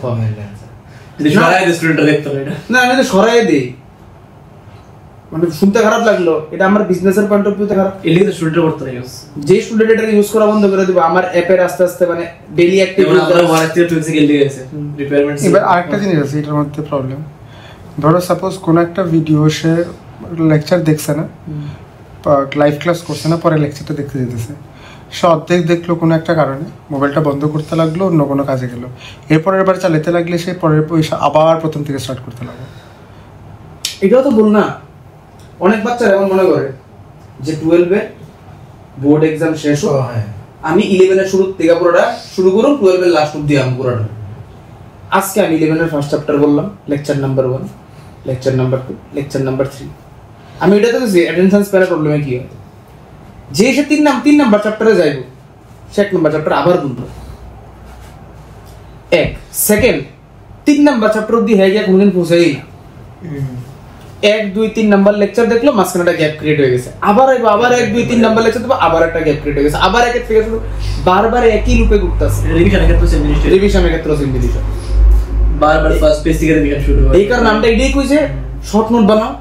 যদি সরাই দিই স্টুডেন্টরা দেখতে পারে না, না আমি তো সরাই দেই, মানে শুনতে খারাপ লাগলো, এটা আমার বিজনেসের পয়েন্ট অফ ভিউতে খারাপ। এলি তো স্টুডেন্টরা করতে না ইউজ, যে স্টুডেন্ট এটা ইউজ করা বন্ধ করে দিবে, আমার অ্যাপের আস্তে আস্তে মানে ডেইলি অ্যাক্টিভ আমরা ওয়ারেতে 2 সেকেন্ড দিয়ে গেছে রিকোয়ারমেন্টস। এবার আরেকটা জিনিস আছে এটার মধ্যে প্রবলেম, ধরো সাপোজ কোন একটা ভিডিও সে লেকচার দেখছে না, লাইভ ক্লাস করছে না, পরে লেকচারটা দেখতে যেতেছে, সে অর্ধেক দেখলো কোনো একটা কারণে, মোবাইলটা বন্ধ করতে লাগলো, অন্য কোনো কাজে গেলো, এরপরের বার চালাতে লাগলে সে পরের পয়সা আবার প্রথম থেকে স্টার্ট করতে লাগলো। এটাও তো বল না, অনেক বাচ্চারা এমন মনে করে যে 12 এর বোর্ড এক্সাম শেষ হলো, আমি 11 এর শুরু থেকে পুরোটা শুরু করব, 12 এর লাস্ট অবধি আমি পুরোটা। আজকে আমি 11 এর ফার্স্ট চ্যাপ্টার বললাম, lecture number 1, lecture number 2, lecture number 3। আমি এটাতে যে অ্যাটেনশন স্প্যানের প্রবলেমে কি হয়, যে সে 3 নাম্বার চ্যাপ্টারে যাইব, সে 1 নাম্বার চ্যাপ্টার আবার বুঝবে, এক সেকেন্ড 3 নাম্বার চ্যাপ্টার অবধি হয়ে গিয়ে কোনদিন পৌঁছাই না। 1 2 3 নাম্বার লেকচার দেখলো, মাঝখানে একটা গ্যাপ ক্রিয়েট হয়ে গেছে, আবার 1 2 3 নাম্বার লেকচার দেখবো, আবার একটা গ্যাপ ক্রিয়েট হয়ে গেছে, আবার একের থেকে শুরু, বারবার একই লুপে ঘুরতেছে। রিভিশনের ক্ষেত্রে সেম জিনিস, রিভিশনের ক্ষেত্রে সেম জিনিস, বারবার ফার্স্ট পেজ থেকে রিভিশন শুরু হয়। এই কারণে আমরা এটাই কইছে শর্ট নোট বানাও,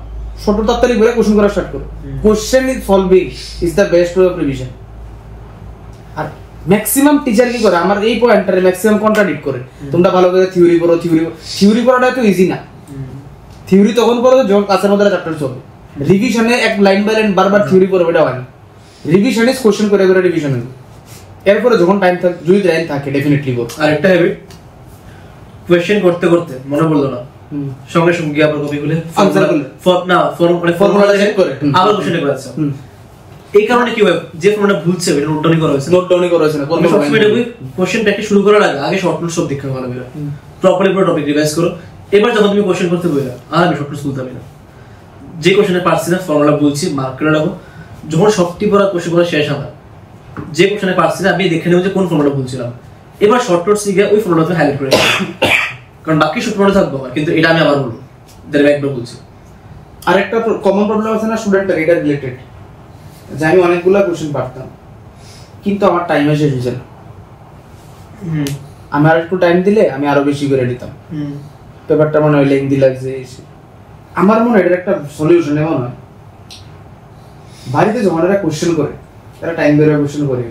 শর্ট নোট তাড়াতাড়ি করে কোশ্চেন করা স্টার্ট করো। Question is solving is the best way of revision. আর ম্যাক্সিমাম টিচার কি করে, আমার এই পয়েন্টটারে ম্যাক্সিমাম কন্ট্রাডিক্ট করে। তোমরা ভালো করে থিওরি পড়ো, থিওরি পড়াটা তো ইজি না। থিওরি তখন পড়ো যখন ক্লাসের মধ্যে চ্যাপ্টার চলবে। রিভিশনে এক লাইন বাই লাইন বারবার থিওরি পড়বে, এটা হয় না। রিভিশন ইজ কোশ্চেন করে করে রিভিশন হবে। এরপরে যখন টাইম থাকে, যদি টাইম থাকে ডেফিনেটলি করো। আর একটা হ্যাবিট, কোশ্চেন করতে করতে মনে পড়লো না, সঙ্গে সঙ্গে গিয়ে আবার কপি করে আনসার করলে ফর্মুলা চেক করে আবার কোশ্চেন করে আছে। এই কারণে কি হয়, যে ফর্মুলা ভুলছে ওটা নোট ডাউন করা হয়েছে, না আমি সবসময় এটা কোশ্চেন প্র্যাকটিস শুরু করার আগে শর্ট নোট সব দেখতে ভালো করে প্রপারলি পুরো টপিক রিভাইজ করো। এবার যখন তুমি কোশ্চেন করতে বইলা, আর আমি শর্ট নোট বলতে পারি না, যে কোশ্চেনে পারছি না ফর্মুলা বলছি মার্ক করে রাখো। যখন সবটি পড়া কোশ্চেন করা শেষ আমার, যে কোশ্চেনে পারছি না আমি দেখে নেব যে কোন ফর্মুলা বলছিলাম, এবার শর্ট নোট শিখে ওই ফর্মুলা তুমি হাইলাইট করে কারণ বাকি সব ফর্মুলা থাকবো, কিন্তু এটা আমি আবার বলবো, একবার বলছি। আরেকটা কমন প্রবলেম আছে না স্টুডেন্টের, এটা রিলেটেড, যে আমি অনেকগুলো কোশ্চেন পারতাম কিন্তু আমার টাইমে শেষ হয়েছে না। আমি আর একটু টাইম দিলে আমি আরো বেশি করে দিতাম, পেপারটা মনে হয় লেন্দি লাগছে। আমার মনে হয় এটার একটা সলিউশন এমন হয়, বাড়িতে যখন এরা কোশ্চেন করে তারা টাইম বের কোশ্চেন করে,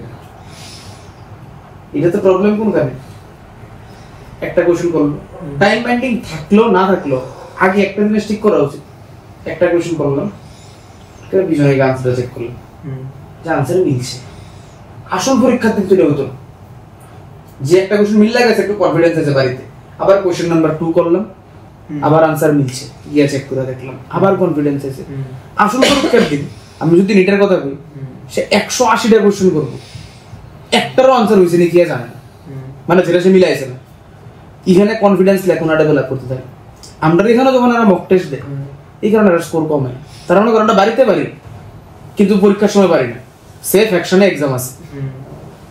এটা তো প্রবলেম কোনখানে? একটা কোশ্চেন করলো, টাইম বাইন্ডিং থাকলো না থাকলো আগে একটা জিনিস ঠিক করা উচিত। একটা কোশ্চেন করলাম, পিছনে আনসারটা চেক করলাম যে আনসার মিলছে। আসল পরীক্ষাতে তো এটা হতো, যে একটা কোশ্চেন মিল গেছে একটু কনফিডেন্স আছে বাড়িতে, আবার কোশ্চেন নাম্বার 2 করলাম, আবার আনসার মিলছে, গিয়ে চেক করে দেখলাম, আবার কনফিডেন্স আছে। আসল পরীক্ষার দিন আমি যদি নিটের কথা বলি, সে 180টা কোশ্চেন করবো, একটারও আনসার হয়েছে নাকি জানে না, মানে যেটা সে মিলাইছে না। এখানে কনফিডেন্স লেখনা ডেভেলপ করতে থাকে। আমরা এখানে যখন আমরা মক টেস্ট দেয়, এই কারণে স্কোর কম হয়। তার মানে কারণটা বাড়িতে পারি কিন্তু পরীক্ষার সময় পারি না। সে ফ্র্যাকশনে এক্সাম আছে,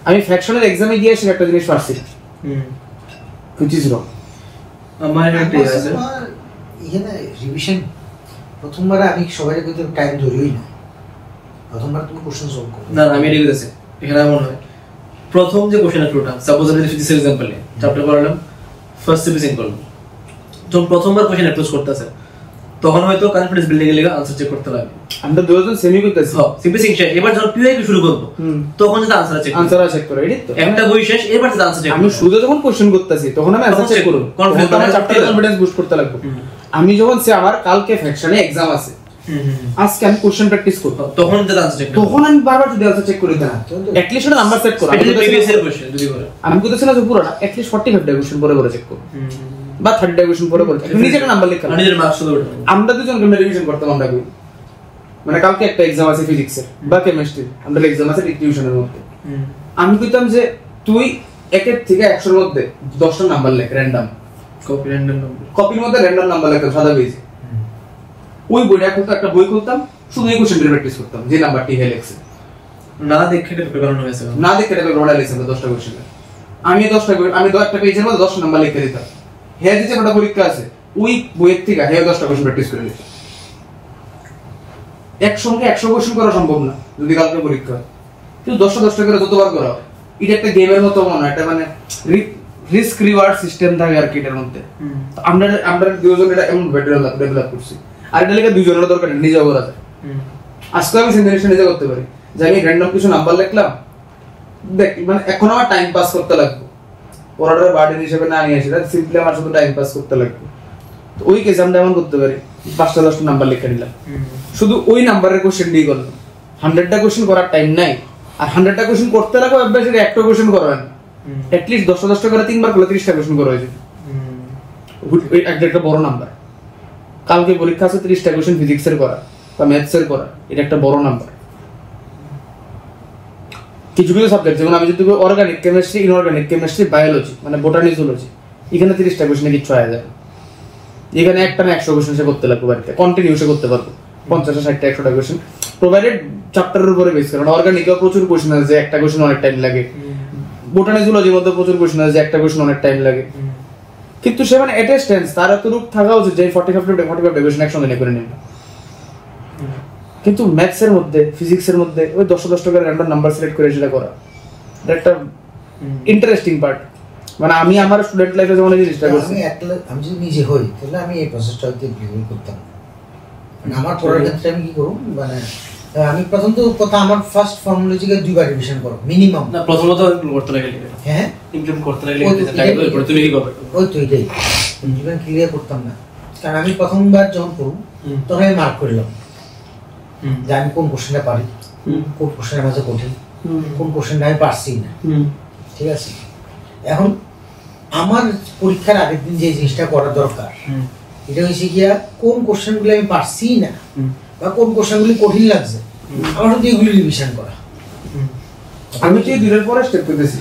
আমি ফ্র্যাকশনের এক্সামে গিয়ে সে একটা জিনিস পারছি, which is wrong। আমার একটা আছে এখানে রিভিশন প্রথমবার আমি সবাই কিন্তু টাইম ধরিই না, প্রথমবার তুমি কোশ্চেন সলভ করো না। আমি এটা বলতেছি এখানে এমন হয়, প্রথম যে কোশ্চেন ফ্লোটা সাপোজ আমি ফিজিক্স एग्जांपल নিই, চ্যাপ্টার পড়লাম, ফার্স্ট সিভিসিং করলাম, যখন প্রথমবার কোশ্চেন অ্যাপ্রোচ করতেছে তখন হয়তো কনফিডেন্স বিল্ডিং এর লাগা আনসার চেক করতে লাগে। আমরা দুজন সেমি করতেছি, হ্যাঁ সিভিসিং শেষ, এবার যখন পিওআইকিউ শুরু করব তখন যদি আনসার চেক করে এডি তো একটা বই শেষ, এবার যদি আনসার চেক আমি শুরুতে যখন কোশ্চেন করতেছি তখন আমি আনসার চেক করব, কনফিডেন্স বুস্ট করতে লাগবে। আমি যখন সে আমার কালকে ফ্র্যাকশনে এক্সাম আছে, আজকে আমি কোশ্চেন প্র্যাকটিস করব, তখন যদি আনসার চেক তখন আমি বারবার যদি আনসার চেক করি না, এট লিস্ট একটা নাম্বার সেট করো। প্রিভিয়াস ইয়ার কোশ্চেন যদি করে আমি কইতেছি না যে পুরোটা, এট লিস্ট 45 টা কোশ্চেন পরে চেক করব বা 30 টা কোশ্চেন পরে নিজে একটা নাম্বার লেখা, নিজের মার্কস শুধু ওঠে। আমরা দুজন কেমন রিভিশন করতাম, আমরা কি মানে কালকে একটা এক্সাম আছে ফিজিক্সের বা কেমিস্ট্রি, আমরা এক্সাম আছে টিউশনের মধ্যে, আমি কইতাম যে তুই একের থেকে 100 এর মধ্যে 10টা নাম্বার লেখ, র‍্যান্ডম কপি, র‍্যান্ডম নাম্বার, কপির মধ্যে র‍্যান্ডম নাম্বার লেখ সাদা পেজে। ওই বইটা খুলতে একটা বই খুলতাম, শুধু এই কোশ্চেন প্র্যাকটিস করতাম, যে নাম্বারটি হে লেখছে না দেখে এটা পেপার বানানো হয়েছে, না দেখে এটা রোডা লেখছে 10টা কোশ্চেন, আমি 10টা আমি 10টা পেজের মধ্যে 10টা নাম্বার লিখে দিতাম। হে যে একটা পরীক্ষা আছে ওই বইয়ের থেকে হে 10টা কোশ্চেন প্র্যাকটিস করে লিখে, একসঙ্গে 100 কোশ্চেন করা সম্ভব না যদি কালকে পরীক্ষা হয়, কিন্তু 10টা করে যতবার করা হয়। এটা একটা গেমের মতো মনে হয়, এটা মানে রিস্ক রিওয়ার্ড সিস্টেম থাকে আর কি এটার মধ্যে। আমরা দুজন এটা এমন ডেভেলপ করছি, আর এটা লেখা দুজনের দরকার, নিজেও করা যায়। আজকে আমি সিনথেসিস নিজে করতে পারি, যে আমি র‍্যান্ডম কিছু নাম্বার লিখলাম, দেখ মানে এখন আমার টাইম পাস করতে লাগবে, পড়াটার বার্ডেন হিসেবে না নিয়ে আসি, সিম্পলি আমার শুধু টাইম পাস করতে লাগবে। তো ওই কেসে আমরা এমন করতে পারি, 5টা 10টা নাম্বার লিখে নিলাম, শুধু ওই নাম্বারের কোশ্চেন দিয়ে করলাম। 100টা কোশ্চেন করার টাইম নাই, আর 100টা কোশ্চেন করতে লাগবে অভ্যাস, একটা কোশ্চেন করা হয় না, এট লিস্ট 10টা করে 3বার করলে 30টা কোশ্চেন করা হয়েছে, ওই একটা বড় নাম্বার। কালকে পরীক্ষা আছে 30টা কোশ্চেন ফিজিক্সের করা বা ম্যাথসের করা, এটা একটা বড় নাম্বার। কিছু কিছু সাবজেক্ট যেমন আমি যদি organic chemistry, inorganic chemistry, biology মানে বোটানি, জুলজি, এখানে 30টা কোশ্চেনে কিচ্ছু আয় যায় না। এখানে একটা না 100 কোশ্চেন সে করতে লাগবে বাড়িতে, কন্টিনিউসে করতে পারবো 50টা 60টা 100টা কোশ্চেন, প্রোভাইডেড চ্যাপ্টারের উপরে বেস করে। অর্গানিকেও প্রচুর কোশ্চেন আছে, একটা কোশ্চেন অনেক টাইম লাগে, বোটানি জুলজির মধ্যে প্রচুর কোশ্চেন আছে, একটা কোশ্চেন অনেক টাইম লাগে। কিন্তু সে মানে অ্যাটেস্টেন্স তার এত রূপ থাকা উচিত যে 45টা কোশ্চেন একসঙ্গে করে নেবে। কিন্তু ম্যাথসের মধ্যে ফিজিক্সের মধ্যে ওই 10 টাকার র্যান্ডম নাম্বার সিলেক্ট করে সেটা করা এটা একটা ইন্টারেস্টিং পার্ট। মানে আমি আমার স্টুডেন্ট লাইফে যখন এই জিনিসটা করছি, আমি যদি নিজে হই তাহলে আমি এই প্রসেসটা হয়তো বিহেভ করতাম। মানে আমার পড়ার ক্ষেত্রে আমি কি করব, মানে আমি প্রথম তো কথা আমার ফার্স্ট ফর্মুলাজিকে 2 বার রিভিশন করব মিনিমাম। না প্রথমত ইমপ্লিমেন্ট করতে লাগলে, হ্যাঁ ইমপ্লিমেন্ট করতে লাগলে তুমি কি করবে? ওই তো এটাই ইমপ্লিমেন্ট ক্লিয়ার করতাম না, কারণ আমি প্রথমবার যখন পড়ব তখন আমি মার্ক করলাম যে আমি কোন কোশ্চেনটা পারি, কোন কোশ্চেনের মাঝে কঠিন, কোন কোশ্চেনটা আমি পারছি না। ঠিক আছে, এখন আমার পরীক্ষার আগের দিন যে জিনিসটা করা দরকার এটা হচ্ছে গিয়া কোন কোশ্চেনগুলো আমি পারছি না বা কোন কোশ্চেনগুলি কঠিন লাগছে আমার শুধু এগুলি রিভিশন করা। আমি তো এই দুটোর পরে স্টেপ করতেছি।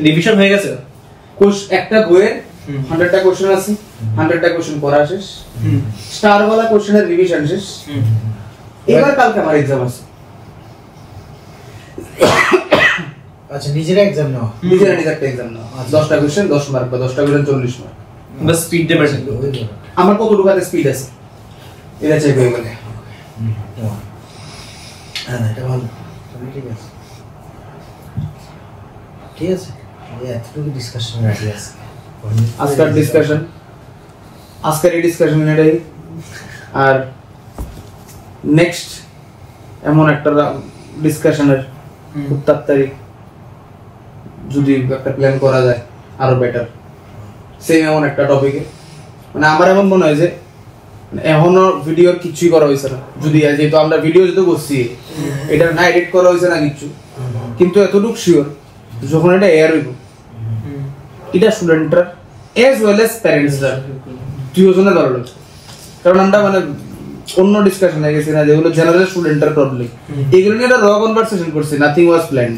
রিভিশন হয়ে গেছে, একটা বইয়ের 100টা কোশ্চেন আছে, 100টা কোশ্চেন পড়া শেষ, স্টার वाला কোশ্চেনের রিভিশন শেষ। এবার কালকে আমার एग्जाम আছে। আচ্ছা, নিজেরা एग्जाम নাও, নিজেরা একটা एग्जाम নাও, 10টা কোশ্চেন 10 মার্ক বা 10টা কোশ্চেন 40 মার্ক। বাস স্পিড দে বেশি। আমার কতটুকু আছে স্পিড আছে এটা চেক হয়ে গেলে। হ্যাঁ, এটা ভালো, ঠিক আছে ঠিক আছে। এতটুকু ডিসকাশন রাখি আছে আজকের ডিসকাশন, আজকের এই ডিসকাশন এটাই। আর নেক্সট এমন একটা ডিসকাশনের খুব তাড়াতাড়ি যদি একটা প্ল্যান করা যায় আরো বেটার, সেম এমন একটা টপিকে। মানে আমার এমন মনে হয় যে এখনো ভিডিওর কিছুই করা হয়েছে না, যদি যেহেতু আমরা ভিডিও যেহেতু করছি এটা না এডিট করা হয়েছে না কিছু, কিন্তু এতটুকু শিওর যখন এটা এয়ার হইব এটা স্টুডেন্টরা এজ ওয়েল এজ প্যারেন্টসরা দুজনে ভালো লাগছে। কারণ আমরা মানে অন্য ডিসকাশন হয়ে গেছি না, যেগুলো জেনারেল স্টুডেন্টের প্রবলেম, এগুলো নিয়ে একটা র কনভারসেশন করছি, নাথিং ওয়াজ প্ল্যান্ড।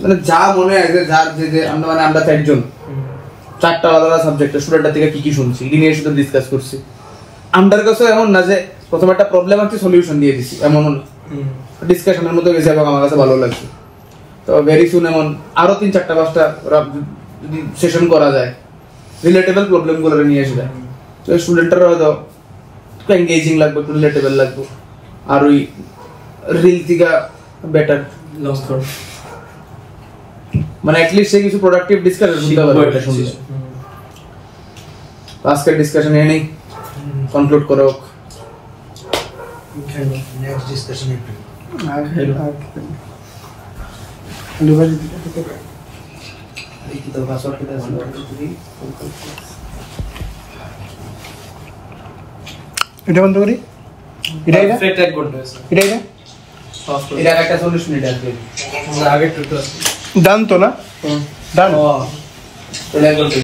মানে যা মনে আছে যার যে আমরা মানে আমরা 4জন 4টা আলাদা সাবজেক্টে স্টুডেন্টদের থেকে কি কি শুনছি এটা নিয়ে শুধু ডিসকাস করছি। আমাদের কাছে এমন না যে প্রথমে একটা প্রবলেম আছে সলিউশন দিয়ে দিছি, এমন ডিসকাশনের মধ্যে গেছে এবং আমার কাছে ভালো লাগছে। তো ভেরি সুন এমন আরো 3-4-5টা যদি সেশন করা যায় রিলেটেবল প্রবলেমগুলো নিয়ে এসে যায়, তো স্টুডেন্টরা হয়তো একটু এঙ্গেজিং লাগবে, একটু রিলেটেবল লাগবে, আর ওই রিল থেকে বেটার লং ফর মানে অ্যাটলিস্ট সে কিছু প্রোডাক্টিভ ডিসকাশন শুনতে পারবে এটা শুনলে। আজকের ডিসকাশন এখানেই কনক্লুড করা হোক। নেক্সট ডিসকাশন একটু এটা বন্ধ করি, এটা এটা ফ্রেট ট্র্যাক করতে আছে, এটা এটা এটা একটা সলিউশন এটা আছে আগে টুটো ডান তো না ডান এটা বলতে